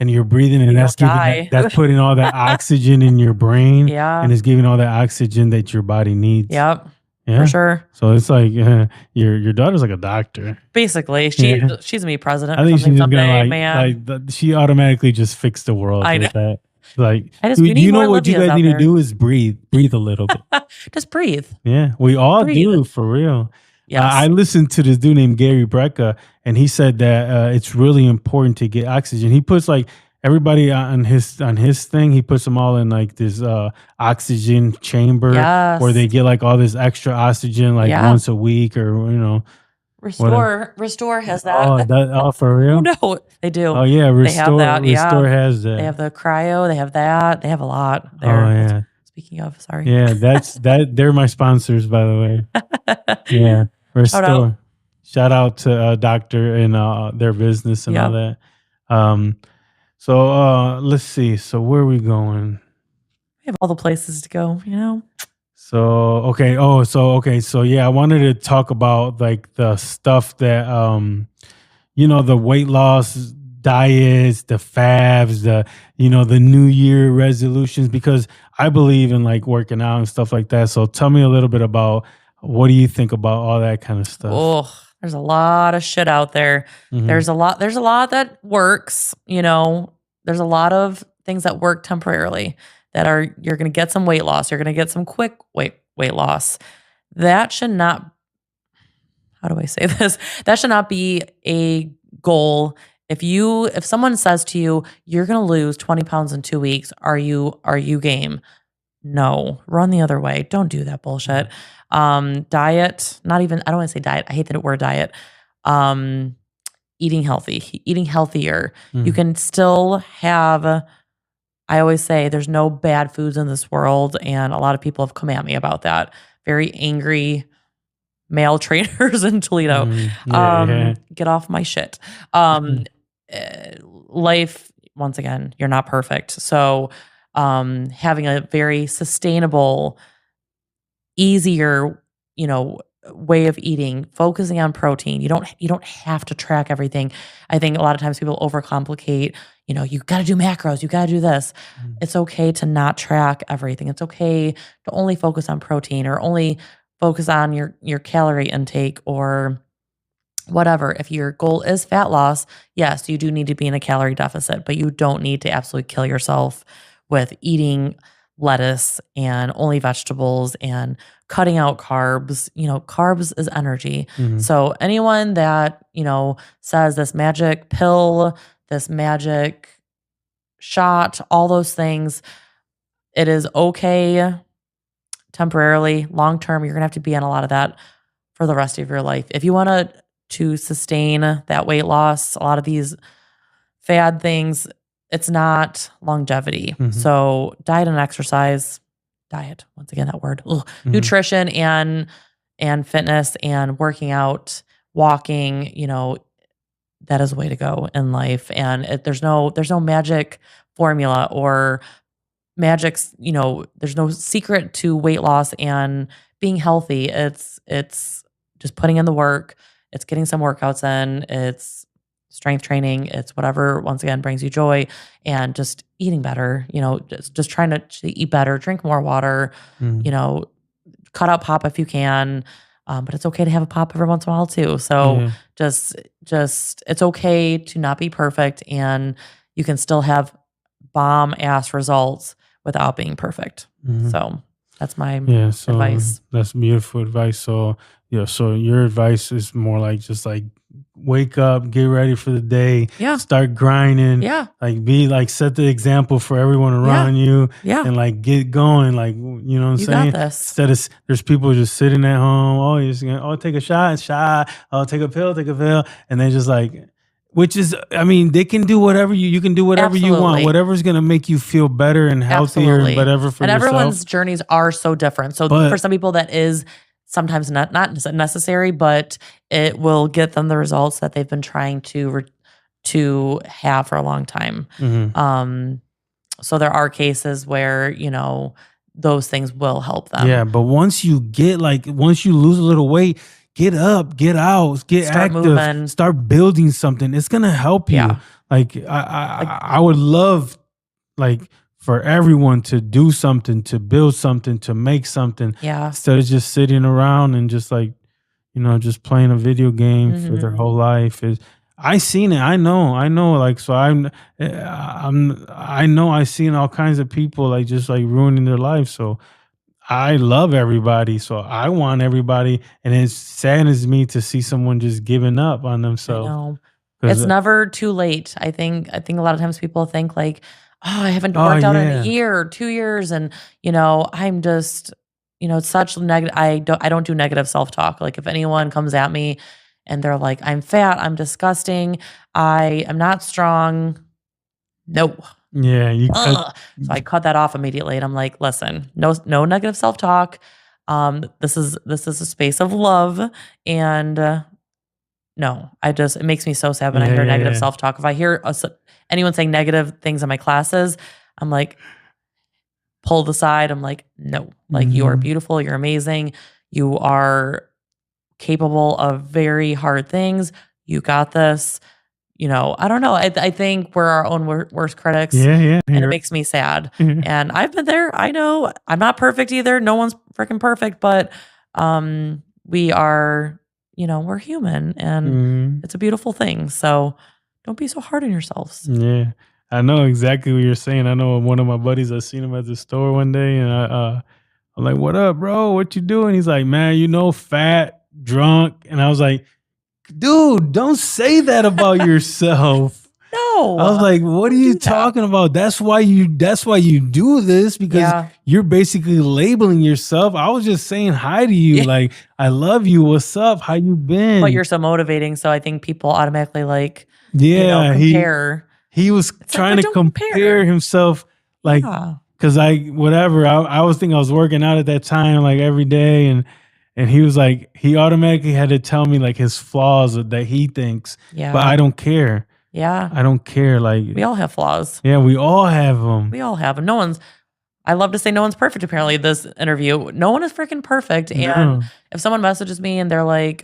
and you're breathing, and You that's don't giving die. that's putting all that oxygen in your brain, Yeah. and it's giving all that oxygen that your body needs. Yep. Yeah. For sure. So it's like your daughter's like a doctor. Basically, Yeah. she's gonna be president I or think she's something just someday, gonna man. she automatically just fixed the world I with that. Like, we need you know more what you Olivias guys out need to there. do is breathe a little bit. Just breathe. Yeah, we all Breathe. do for real. Yes. I listened to this dude named Gary Brecka, and he said that it's really important to get oxygen. He puts like everybody on his thing. He puts them all in like this oxygen chamber Yes. where they get like all this extra oxygen like Yeah. once a week, or Restore has that. for real. No, they do. Oh yeah, Restore. that, yeah. Restore has that. They have the cryo. They have that. They have a lot Oh there. yeah, Speaking of, sorry. yeah. They're my sponsors, by the way. Yeah, Restore. Shout out to Doctor and their business and all that. So let's see. So where are we going? We have all the places to go, So okay. So yeah, I wanted to talk about like the stuff that the weight loss diets, the fads, the New Year resolutions, because I believe in like working out and stuff like that. So tell me a little bit about what do you think about all that kind of stuff? Oh, there's a lot of shit out there. Hmm. There's a lot that works, there's a lot of things that work temporarily that are you're going to get some weight loss, you're going to get some quick weight loss. That should not how do I say this? That should not be a goal. If someone says to you, you're going to lose 20 pounds in 2 weeks, are you game? No, run the other way. Don't do that bullshit. Diet, not even, I don't want to say diet. I hate the word diet. Um, Eating healthy, eating healthier. You Hmm. can still have, I always say there's no bad foods in this world. And a lot of people have come at me about that. Very angry male trainers in Toledo. Yeah, yeah. Get off my shit. Um, Life, once again, you're not perfect. So, having a very sustainable, easier, way of eating, focusing on protein. You don't have to track everything. I think a lot of times people overcomplicate, you got to do macros, you got to do this. Mm. It's okay to not track everything. It's okay to only focus on protein or only focus on your calorie intake or whatever. If your goal is fat loss, yes, you do need to be in a calorie deficit, but you don't need to absolutely kill yourself with eating lettuce and only vegetables and cutting out carbs. Carbs is energy. Mhm. So anyone that, says this magic pill, this magic shot, all those things, it is okay temporarily. Long term, you're going to have to be on a lot of that for the rest of your life. If you want to sustain that weight loss, a lot of these fad things, it's not longevity. Mhm. So diet and exercise, diet, once again, that word, ugh, Mhm. nutrition and fitness and working out, walking, that is the way to go in life. And there's no magic formula or magics, there's no secret to weight loss and being healthy. It's just putting in the work. It's getting some workouts in. It's strength training. It's whatever once again brings you joy and just eating better, just trying to eat better, drink more water, you Mhm. know, cut out pop if you can. But it's okay to have a pop every once in a while too. So Yeah. just just it's okay to not be perfect and you can still have bomb ass results without being perfect. Mhm. So that's my Yeah, so advice. that's beautiful advice. So yeah, so your advice is more like just like wake up, get ready for the day, Yeah. start grinding, Yeah. like be like set the example for everyone Yeah. around you Yeah. and like get going. Like you know what I'm You got saying? this. Instead of there's people just sitting at home, oh, you're just gonna take a shot, oh take a pill, and they just like which is, I mean, they can do whatever you can do whatever you want, Absolutely. whatever's gonna make you feel better and healthier and Absolutely. whatever for And yourself. everyone's journeys are so different. So for But some people that is sometimes not necessary, but it will get them the results that they've been trying to have for a long time. mhm. Um so there are cases where, those things will help them. Yeah, but once you lose a little weight, get up, get out, get Start active, moving. start building something. It's gonna help you. Yeah. Like Like I would love like for everyone to do something, to build something, to make something yeah. instead of just sitting around and just like just playing a video game for their Mhm. whole life. Is I seen it. I know. Like so, I know I've seen all kinds of people like just like ruining their life. So I love everybody, so I want everybody, and it saddens me to see someone just giving up on I themselves. know. Because, It's never too late. I think a lot of times people think like, "Oh, I haven't oh worked out in a yeah, year or 2 years," and, I'm just it's such negative. I don't do negative self-talk. Like, if anyone comes at me and they're like, "I'm fat, I'm disgusting, I am not strong." No. yeah, you cut. Ugh. So I cut that off immediately and I'm like, "Listen, no negative self-talk. This is a space of love and, no, it makes me so sad when I Yeah, hear yeah, negative yeah. self-talk. If I hear anyone saying negative things in my classes, I'm like, pulled aside. I'm like, no, like you are Mhm. beautiful. You're amazing. You are capable of very hard things. You got this. I don't know. I think we're our own worst critics, Yeah. and it makes me sad. And I've been there. I know I'm not perfect either. No one's freaking perfect, but we are, we're human, and it's a beautiful thing. So don't be so hard on yourselves. Yeah. I know exactly what you're saying. I know one of my buddies, I seen him at the store one day, and I'm like, "What up, bro? What you doing?" He's like, "Man, fat, drunk." And I was like, "Dude, don't say that about yourself." No. I was like, "What are you talking about? That's why you do this, because you're basically labeling yourself. I was just saying hi to you. Like, I love you. What's up? How you been?" But you're so motivating, so I think people automatically compare. He was trying to compare himself, like, because I was thinking I was working out at that time, like, every day, and he was like, he automatically had to tell me, like, his flaws that he thinks, but I don't care. Yeah. I don't care. Like, We all have flaws. Yeah, we all have them. We all have them. I love to say no one's perfect, apparently, this interview. No one is freaking perfect. And if someone messages me and they're like,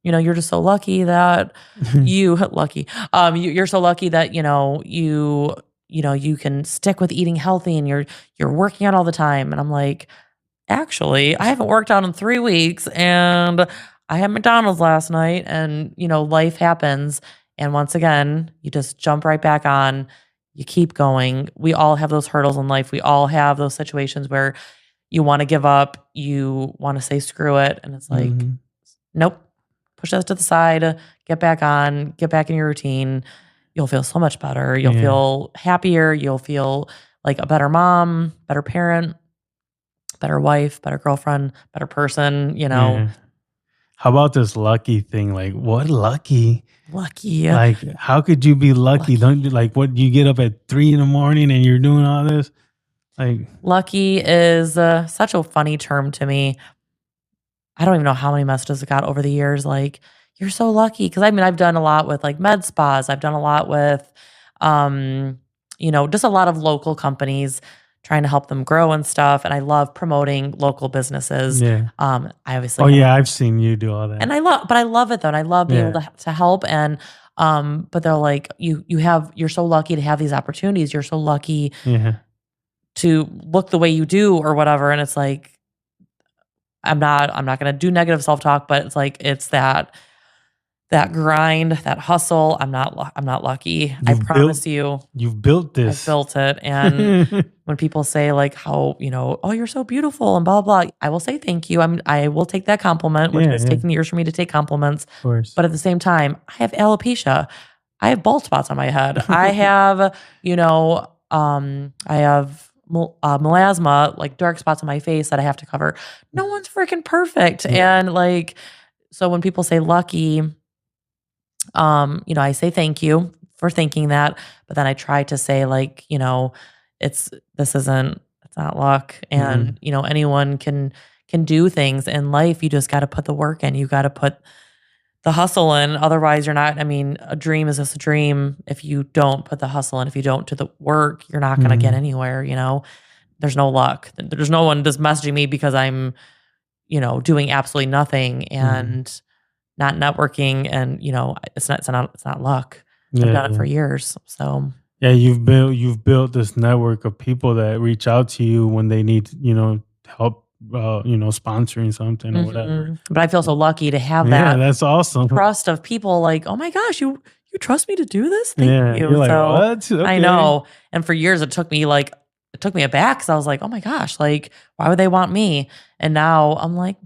you're just so lucky that you're so lucky that, you can stick with eating healthy and you're working out all the time. And I'm like, actually, I haven't worked out in 3 weeks, and I had McDonald's last night, and, life happens. And once again, you just jump right back on. You keep going. We all have those hurdles in life. We all have those situations where you want to give up. You want to say screw it. And it's like, nope, push that to the side, get back on, get back in your routine. You'll feel so much better. You'll feel happier. You'll feel like a better mom, better parent, better wife, better girlfriend, better person, How about this lucky thing? Like, what lucky? Lucky. Like, how could you be lucky? Don't you, like, what, you get up at 3 a.m. and you're doing all this? Like, lucky is such a funny term to me. I don't even know how many messages I got over the years. Like, you're so lucky. Because I've done a lot with like med spas. I've done a lot with, just a lot of local companies, trying to help them grow and stuff. And I love promoting local businesses. Yeah. I obviously. I've seen you do all that. And I love it though. And I love being able to help. And, but they're like, you're so lucky to have these opportunities. You're so lucky to look the way you do or whatever. And it's like, I'm not going to do negative self-talk, but it's like, it's that grind, that hustle. I'm not lucky. I promise you. You've built this. I've built it. And when people say like how, oh, you're so beautiful and blah, blah, I will say thank you. I will take that compliment, which has taken years for me to take compliments. Of course. But at the same time, I have alopecia. I have bald spots on my head. I have, I have melasma, like dark spots on my face that I have to cover. No one's freaking perfect. And like, so when people say lucky, I say thank you for thinking that, but then I try to say like, it's not luck. And, anyone can do things in life. You just got to put the work in. You got to put the hustle in. Otherwise you're not, a dream is just a dream. If you don't put the hustle in, if you don't do the work, you're not going to get anywhere. There's no luck. There's no one just messaging me because I'm, doing absolutely nothing and not networking, and it's not luck. I've done it for years. So you've built this network of people that reach out to you when they need help, sponsoring something or whatever. But I feel so lucky to have that. That's awesome. Trust of people like, oh my gosh, you trust me to do this? Thank you. You're like, what? Okay. I know. And for years it took me aback because I was like, oh my gosh, like why would they want me? And now I'm like,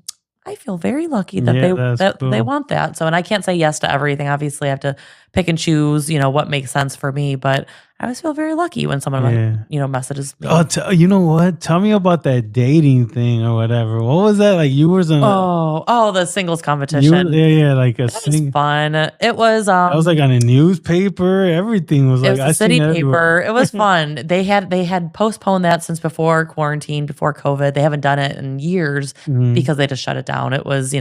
I feel very lucky that they want that. So, and I can't say yes to everything. Obviously, I have to pick and choose, what makes sense for me. But I always feel very lucky when someone, messages me. Oh, you know what? Tell me about that dating thing or whatever. What was that? Like you were in the singles competition. Like a was fun. It was. I was like on a newspaper. Everything was like it was a city paper. It was fun. They had postponed that since before quarantine, before COVID. They haven't done it in years because they just shut it down. It was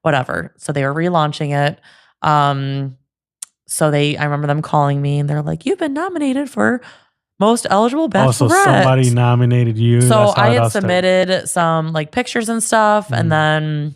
whatever. So they were relaunching it. So I remember them calling me and they're like, you've been nominated for most eligible bachelorette. So somebody nominated you. So I had submitted some like pictures and stuff. And then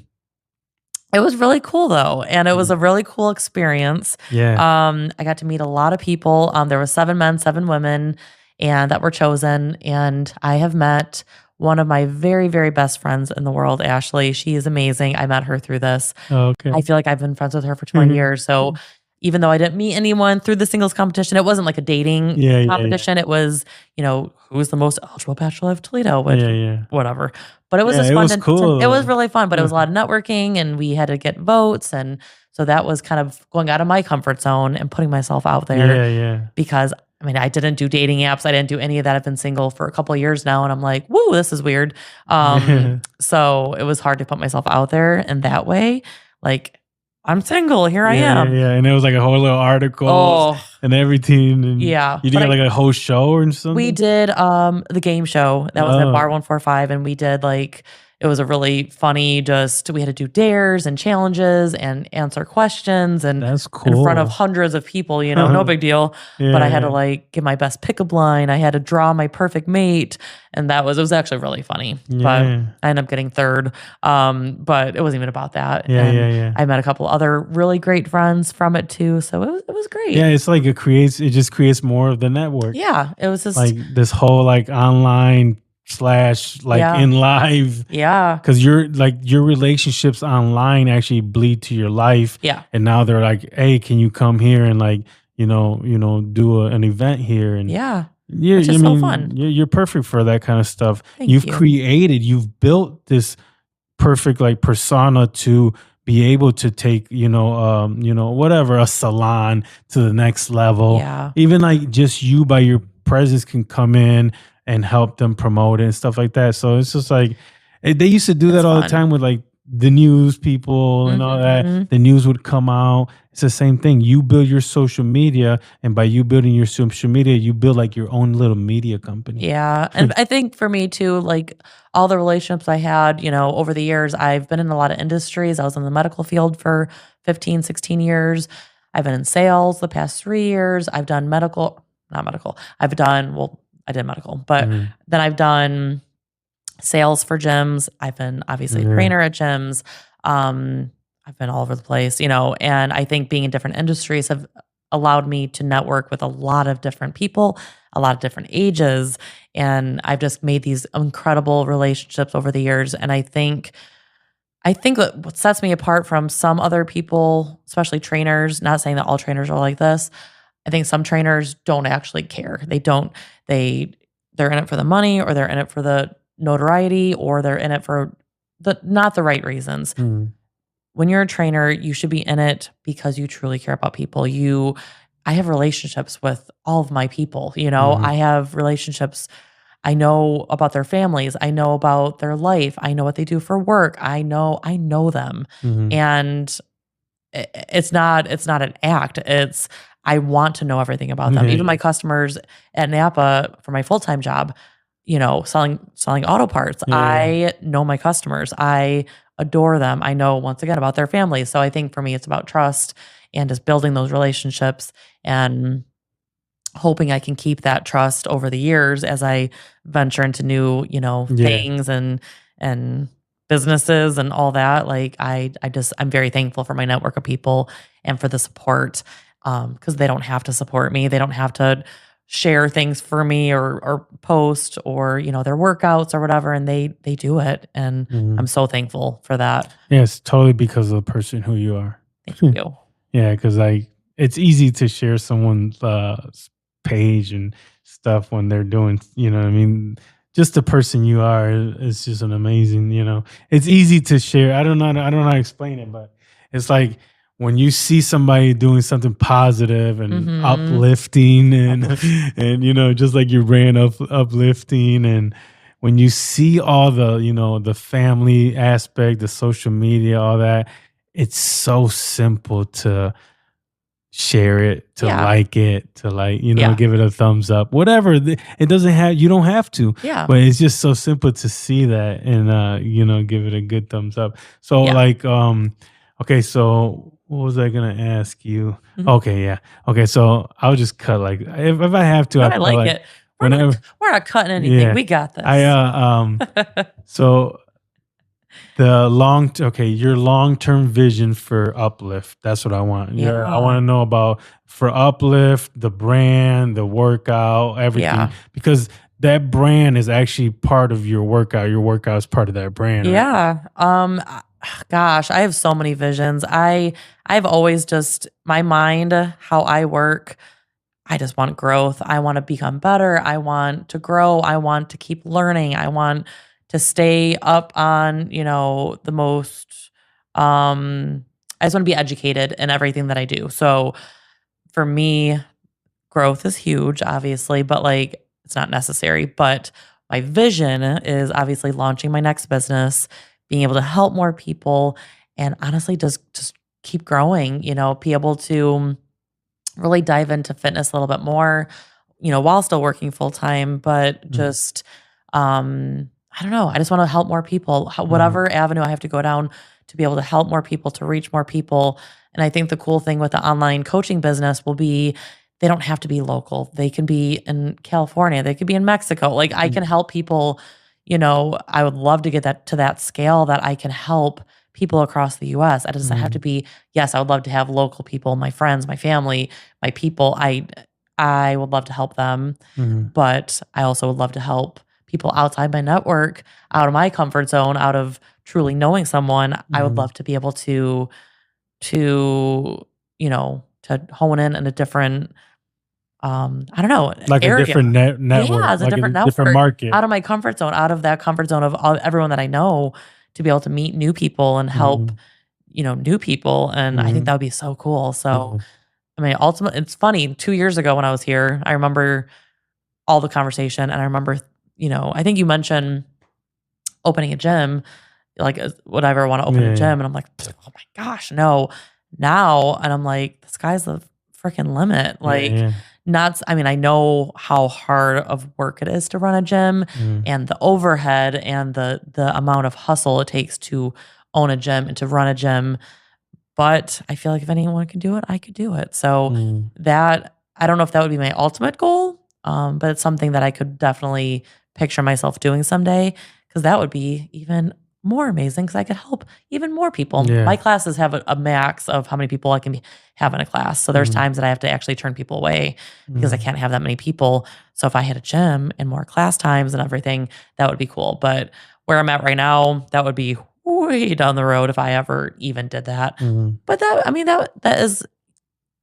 It was really cool though, and it was a really cool experience. Yeah. I got to meet a lot of people. There were 7 men, 7 women, and that were chosen, and I have met one of my very, very best friends in the world, Ashley. She is amazing. I met her through this. Okay. I feel like I've been friends with her for 20 years, so even though I didn't meet anyone through the singles competition, it wasn't like a dating competition. It was, who's the most eligible bachelor of Toledo, which whatever. But it was just it fun. was cool. It was really fun, but it was a lot of networking, and we had to get votes, and so that was kind of going out of my comfort zone and putting myself out there. Because I mean, I didn't do dating apps. I didn't do any of that. I've been single for a couple of years now, and I'm like, woo, this is weird. So it was hard to put myself out there in that way. Like, I'm single. Here I am. Yeah, and it was like a whole little article and everything. And you did like a whole show or something? We did the game show. That was at Bar 145, and we did it was a really funny, we had to do dares and challenges and answer questions, and that's cool. In front of hundreds of people, no big deal. But I had to give my best pickup line. I had to draw my perfect mate, and it was actually really funny. But I ended up getting third. But it wasn't even about that. I met a couple other really great friends from it too. So it was great. Yeah, it's like it just creates more of the network. Yeah, it was just like this whole online / in live. Yeah. Because your relationships online actually bleed to your life. Yeah. And now they're like, hey, can you come here and do an event here? And which is so fun. You're perfect for that kind of stuff. You've you've built this perfect persona to be able to take, whatever, a salon to the next level. Yeah. Even just you by your presence can come in and help them promote it and stuff like that. So it's just they used to do that all the time with the news people and all that. The news would come out. It's the same thing. You build your social media, and by you building your social media, you build your own little media company. Yeah. And I think for me too, all the relationships I had, over the years, I've been in a lot of industries. I was in the medical field for 15, 16 years. I've been in sales the past 3 years. I've done not medical. I did medical, but then I've done sales for gyms. I've been obviously a trainer at gyms. I've been all over the place, and I think being in different industries have allowed me to network with a lot of different people, a lot of different ages. And I've just made these incredible relationships over the years. And I think that what sets me apart from some other people, especially trainers, not saying that all trainers are like this, I think some trainers don't actually care. They're in it for the money, or they're in it for the notoriety, or they're in it for not the right reasons. When you're a trainer, you should be in it because you truly care about people. I have relationships with all of my people, I have relationships. I know about their families. I know about their life. I know what they do for work. I know them. And it's not an act. I want to know everything about them. Even my customers at Napa for my full-time job, selling auto parts. I know my customers. I adore them. I know, once again, about their families. So I think for me, it's about trust and just building those relationships and hoping I can keep that trust over the years as I venture into new, things and businesses and all that. I'm very thankful for my network of people and for the support. Because they don't have to support me. They don't have to share things for me or post or, their workouts or whatever. And they do it. And I'm so thankful for that. Yeah, it's totally because of the person who you are. Thank you. Yeah, because it's easy to share someone's page and stuff when they're doing, just the person you are is just an amazing, it's easy to share. I don't know how to explain it, but it's like, when you see somebody doing something positive and uplifting and just like your brand of uplifting, and when you see all the, the family aspect, the social media, all that, it's so simple to share it, to like it, to give it a thumbs up, whatever. It doesn't have, you don't have to, but it's just so simple to see that and, give it a good thumbs up. So okay, so what was I gonna ask you? Okay, yeah. Okay, so I'll just cut if I have to. I like it. We're not cutting anything. We got this. So Your long-term vision for Uplift. That's what I want. Yeah, I want to know about for Uplift, the brand, the workout, everything, Yeah. because that brand is actually part of your workout. Your workout is part of that brand, right? Yeah. Gosh, I have so many visions. I've always just my mind, how I work, I just want growth. I want to become better. I want to grow. I want to keep learning. I want to stay up on, the most I just want to be educated in everything that I do. So for me, growth is huge, obviously, but like it's not necessary. But my vision is obviously launching my next business, being able to help more people, and honestly, just keep growing. Be able to really dive into fitness a little bit more, while still working full time. But just, I don't know. I just want to help more people, whatever avenue I have to go down to be able to help more people, to reach more people. And I think the cool thing with the online coaching business will be they don't have to be local. They can be in California. They could be in Mexico. Like I can help people, I would love to get that to that scale that I can help people across the US. It doesn't have to be, yes, I would love to have local people, my friends, my family, my people. I would love to help them, but I also would love to help people outside my network, out of my comfort zone, out of truly knowing someone. I would love to be able to to hone in a different I don't know, Like a area. different network, Yeah, it's a like a different different network. market. Out of my comfort zone, out of that comfort zone of everyone that I know, to be able to meet new people and help, new people. And I think that would be so cool. So, I mean, ultimately, it's funny. 2 years ago when I was here, I remember all the conversation, and I remember, I think you mentioned opening a gym, like, would I ever want to open a gym? And I'm like, oh my gosh, no. Now, and I'm like, the sky's the freaking limit. Like, I mean, I know how hard of work it is to run a gym and the overhead and the amount of hustle it takes to own a gym and to run a gym. But I feel like if anyone can do it, I could do it. So that, I don't know if that would be my ultimate goal, but it's something that I could definitely picture myself doing someday, because that would be even more amazing because I could help even more people. My classes have a max of how many people I can have in a class. So there's times that I have to actually turn people away because I can't have that many people. So if I had a gym and more class times and everything, that would be cool. But where I'm at right now, that would be way down the road if I ever even did that. But that is,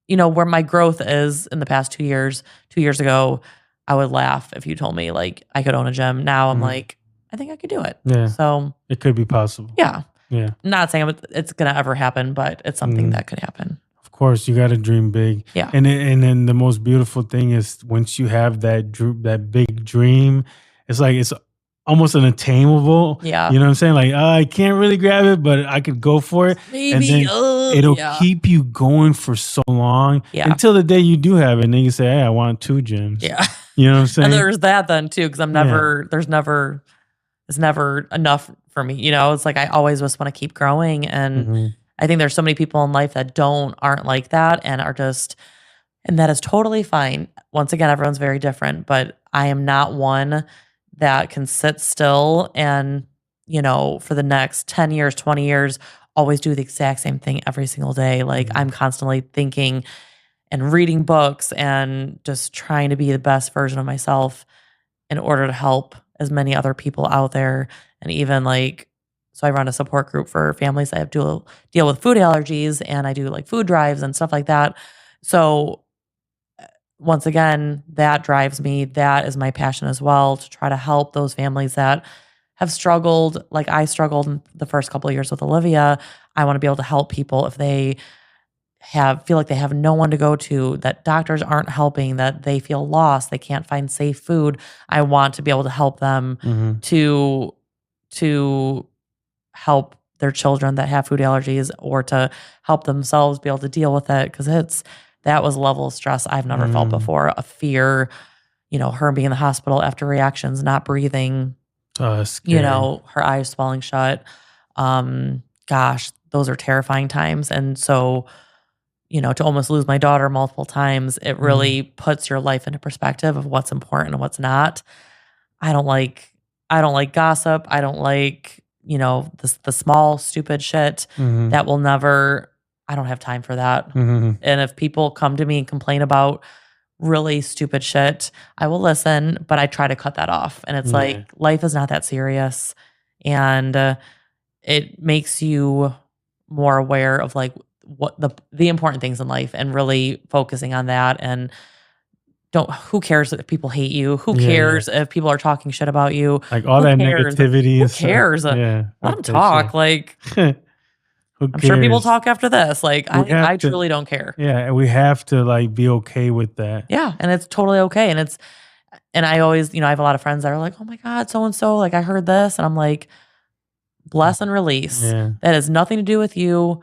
where my growth is in the past 2 years. 2 years ago, I would laugh if you told me like I could own a gym. Now I'm like, I think I could do it. Yeah. So it could be possible. yeah. Yeah. Not saying it's going to ever happen, but it's something that could happen. Of course, you got to dream big. Yeah. And then the most beautiful thing is once you have that big dream, it's like it's almost unattainable. Yeah. You know what I'm saying? Like, I can't really grab it, but I could go for it. Maybe. And then it'll keep you going for so long until the day you do have it. And then you say, hey, I want 2 gyms. Yeah. You know what I'm saying? And there's that then too, because it's never enough for me. It's like I always just want to keep growing. And I think there's so many people in life that aren't like that and are just, and that is totally fine. Once again, everyone's very different, but I am not one that can sit still and, for the next 10 years, 20 years, always do the exact same thing every single day. Like I'm constantly thinking and reading books and just trying to be the best version of myself in order to help as many other people out there. And even so I run a support group for families that have deal with food allergies, and I do like food drives and stuff like that. So once again, that drives me. That is my passion as well, to try to help those families that have struggled like I struggled in the first couple of years with Olivia. I want to be able to help people if they feel like they have no one to go to, that doctors aren't helping, that they feel lost, they can't find safe food. I want to be able to help them to help their children that have food allergies, or to help themselves be able to deal with it, because that was a level of stress I've never felt before. A fear, her being in the hospital after reactions, not breathing, her eyes swelling shut. Gosh, those are terrifying times. And so, to almost lose my daughter multiple times, it really puts your life into perspective of what's important and what's not. I don't like gossip. I don't like the small, stupid shit that will never, I don't have time for that. And if people come to me and complain about really stupid shit, I will listen, but I try to cut that off. And it's like, life is not that serious. And it makes you more aware of like what the important things in life and really focusing on that. And who cares if people hate you? Who cares if people are talking shit about you? Like all that negativity. Who cares? Let them talk. Like, I'm sure people talk after this. Like, I truly don't care. Yeah, and we have to like be okay with that. Yeah, and it's totally okay. And I always, I have a lot of friends that are like, oh my God, so-and-so, like I heard this. And I'm like, bless and release. Yeah. That has nothing to do with you.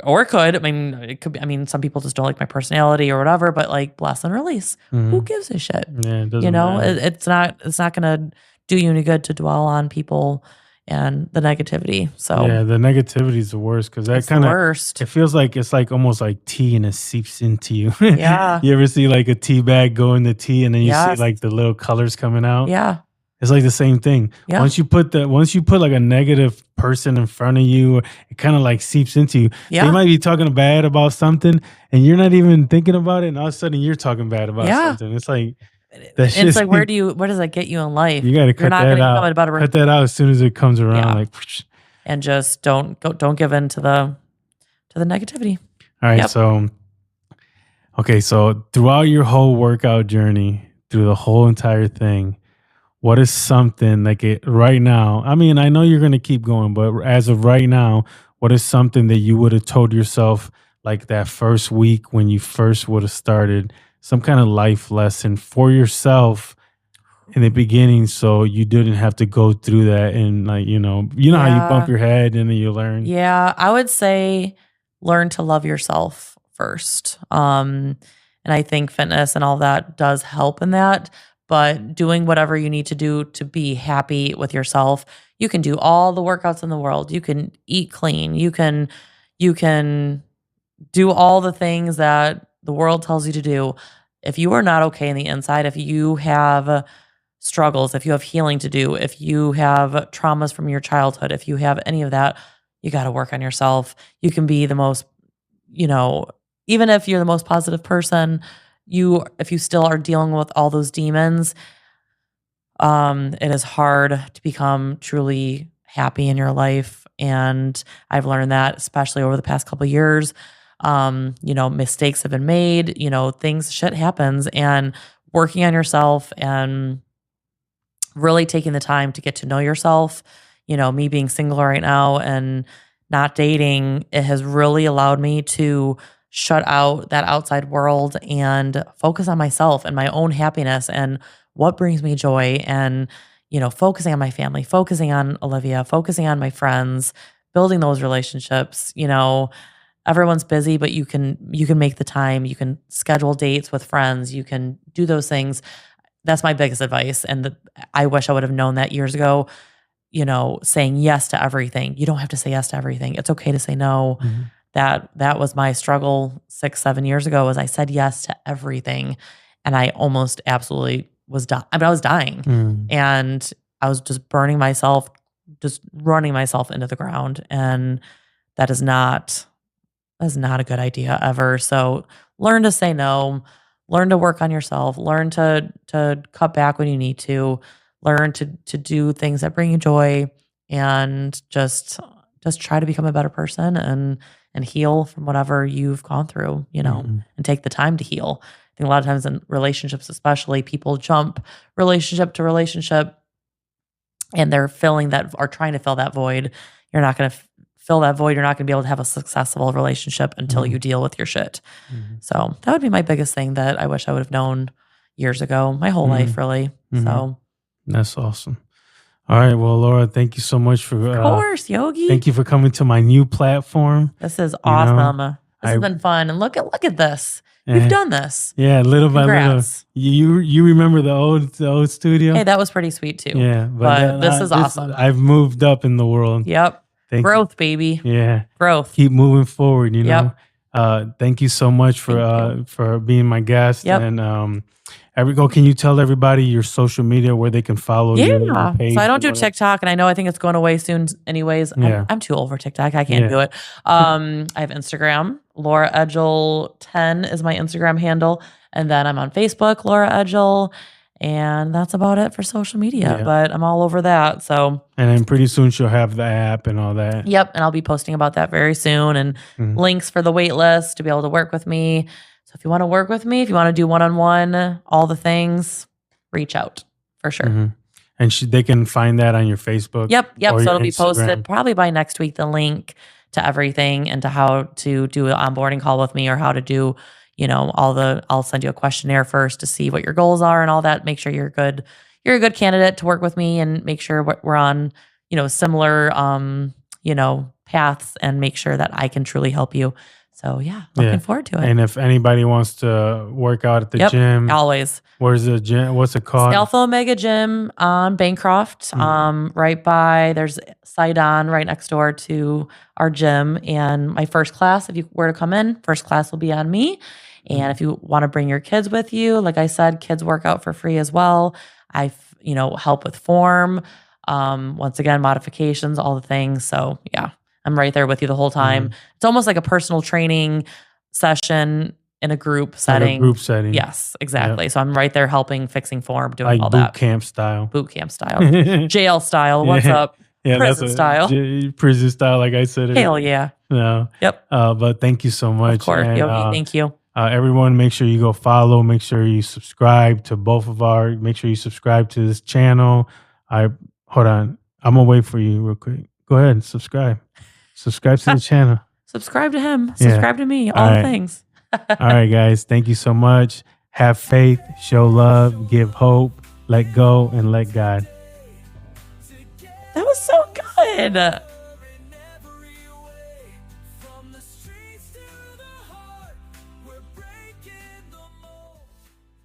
Or it could. I mean, it could be. I mean, some people just don't like my personality or whatever, but like bless and release. Who gives a shit? Yeah, it doesn't matter. It's not gonna do you any good to dwell on people and the negativity. So yeah, the negativity is the worst because that kind of worst. It feels like it's like almost like tea and it seeps into you. Yeah. You ever see like a tea bag go in the tea and then you see like the little colors coming out? Yeah. It's like the same thing. Yeah. Once you put like a negative person in front of you, it kind of like seeps into you. Yeah. They might be talking bad about something and you're not even thinking about it. And all of a sudden you're talking bad about something. It's like, it's like, where does that get you in life? You got to cut that out. Cut that out as soon as it comes around. Like, and just don't give in to the negativity. All right. So, okay. So throughout your whole workout journey, through the whole entire thing, what is something like right now? I mean, I know you're going to keep going, but as of right now, what is something that you would have told yourself like that first week when you first would have started, some kind of life lesson for yourself in the beginning, so you didn't have to go through that and like, how you bump your head and then you learn. Yeah, I would say learn to love yourself first. And I think fitness and all that does help in that. But doing whatever you need to do to be happy with yourself, you can do all the workouts in the world. You can eat clean. You can do all the things that the world tells you to do. If you are not okay in the inside, if you have struggles, if you have healing to do, if you have traumas from your childhood, if you have any of that, you got to work on yourself. You can be the most, even if you're the most positive person, if you still are dealing with all those demons, it is hard to become truly happy in your life. And I've learned that, especially over the past couple of years. Mistakes have been made, shit happens, and working on yourself and really taking the time to get to know yourself. Me being single right now and not dating, it has really allowed me to shut out that outside world and focus on myself and my own happiness and what brings me joy, and focusing on my family, focusing on Olivia, focusing on my friends, building those relationships. Everyone's busy, but you can make the time. You can schedule dates with friends. You can do those things. That's my biggest advice. And I wish I would have known that years ago, saying yes to everything. You don't have to say yes to everything. It's okay to say no. Mm-hmm. That was my struggle 6-7 years ago, was I said yes to everything. And I almost absolutely was dying. I was dying. And I was just burning myself, just running myself into the ground. And that is not a good idea ever. So learn to say no, learn to work on yourself, learn to cut back when you need to, learn to do things that bring you joy, and just try to become a better person and heal from whatever you've gone through, and take the time to heal. I think a lot of times in relationships, especially, people jump relationship to relationship and they're trying to fill that void. You're not going to fill that void. You're not going to be able to have a successful relationship until you deal with your shit. So that would be my biggest thing that I wish I would have known years ago, my whole life, really. So that's awesome. All right. Well, Laura, thank you so much for... Of course, Yogi. Thank you for coming to my new platform. This is awesome. This has been fun. And look at this. You've done this. Yeah, little by little. You remember the old studio? Hey, that was pretty sweet too. Yeah. But this is awesome. I've moved up in the world. Yep. Growth, baby. Yeah. Growth. Keep moving forward, Yep. Thank you so much for being my guest. Yep. And Can you tell everybody your social media where they can follow you? Your page So I don't do and whatever? TikTok, and I think it's going away soon anyways. Yeah. I'm too old for TikTok. I can't Yeah. do it. I have Instagram. Laura Edgell 10 is my Instagram handle. And then I'm on Facebook, Laura Edgell. And that's about it for social media. Yeah. But I'm all over that. So And then pretty soon she'll have the app and all that. yep. And I'll be posting about that very soon, and links for the wait list to be able to work with me. So if you want to work with me, if you want to do one-on-one, all the things, reach out for sure. And they can find that on your Facebook. Yep. or So your it'll be posted Instagram. probably by next week, the link to everything and to how to do an onboarding call with me, or how to do, I'll send you a questionnaire first to see what your goals are and all that. Make sure you're a good candidate to work with me, and make sure we're on, similar, paths, and make sure that I can truly help you. So yeah, looking forward to it. And if anybody wants to work out at the gym, always. Where's the gym? What's it called? Alpha Omega Gym on Bancroft, right by, there's Sidon right next door to our gym. And my first class, if you were to come in, first class will be on me. And if you want to bring your kids with you, like I said, kids work out for free as well. I, help with form, once again, modifications, all the things. So yeah, I'm right there with you the whole time. It's almost like a personal training session in a group setting. Like a group setting. Yes, exactly. So I'm right there helping, fixing form, doing like all boot that. camp style. Boot camp style. Jail style. What's up? Yeah, Prison style. Prison style, like I said. Hell yeah. No. Yep. But thank you so much. Of course, And, Yogi. Thank you. Everyone, make sure you go follow. Make sure you subscribe to make sure you subscribe to this channel. Hold on. I'm going to wait for you real quick. Go ahead and subscribe. Subscribe to the channel. Subscribe to him. Subscribe to me. All the things. All right, guys. Thank you so much. Have faith, show love, give hope, let go, and let God. That was so good.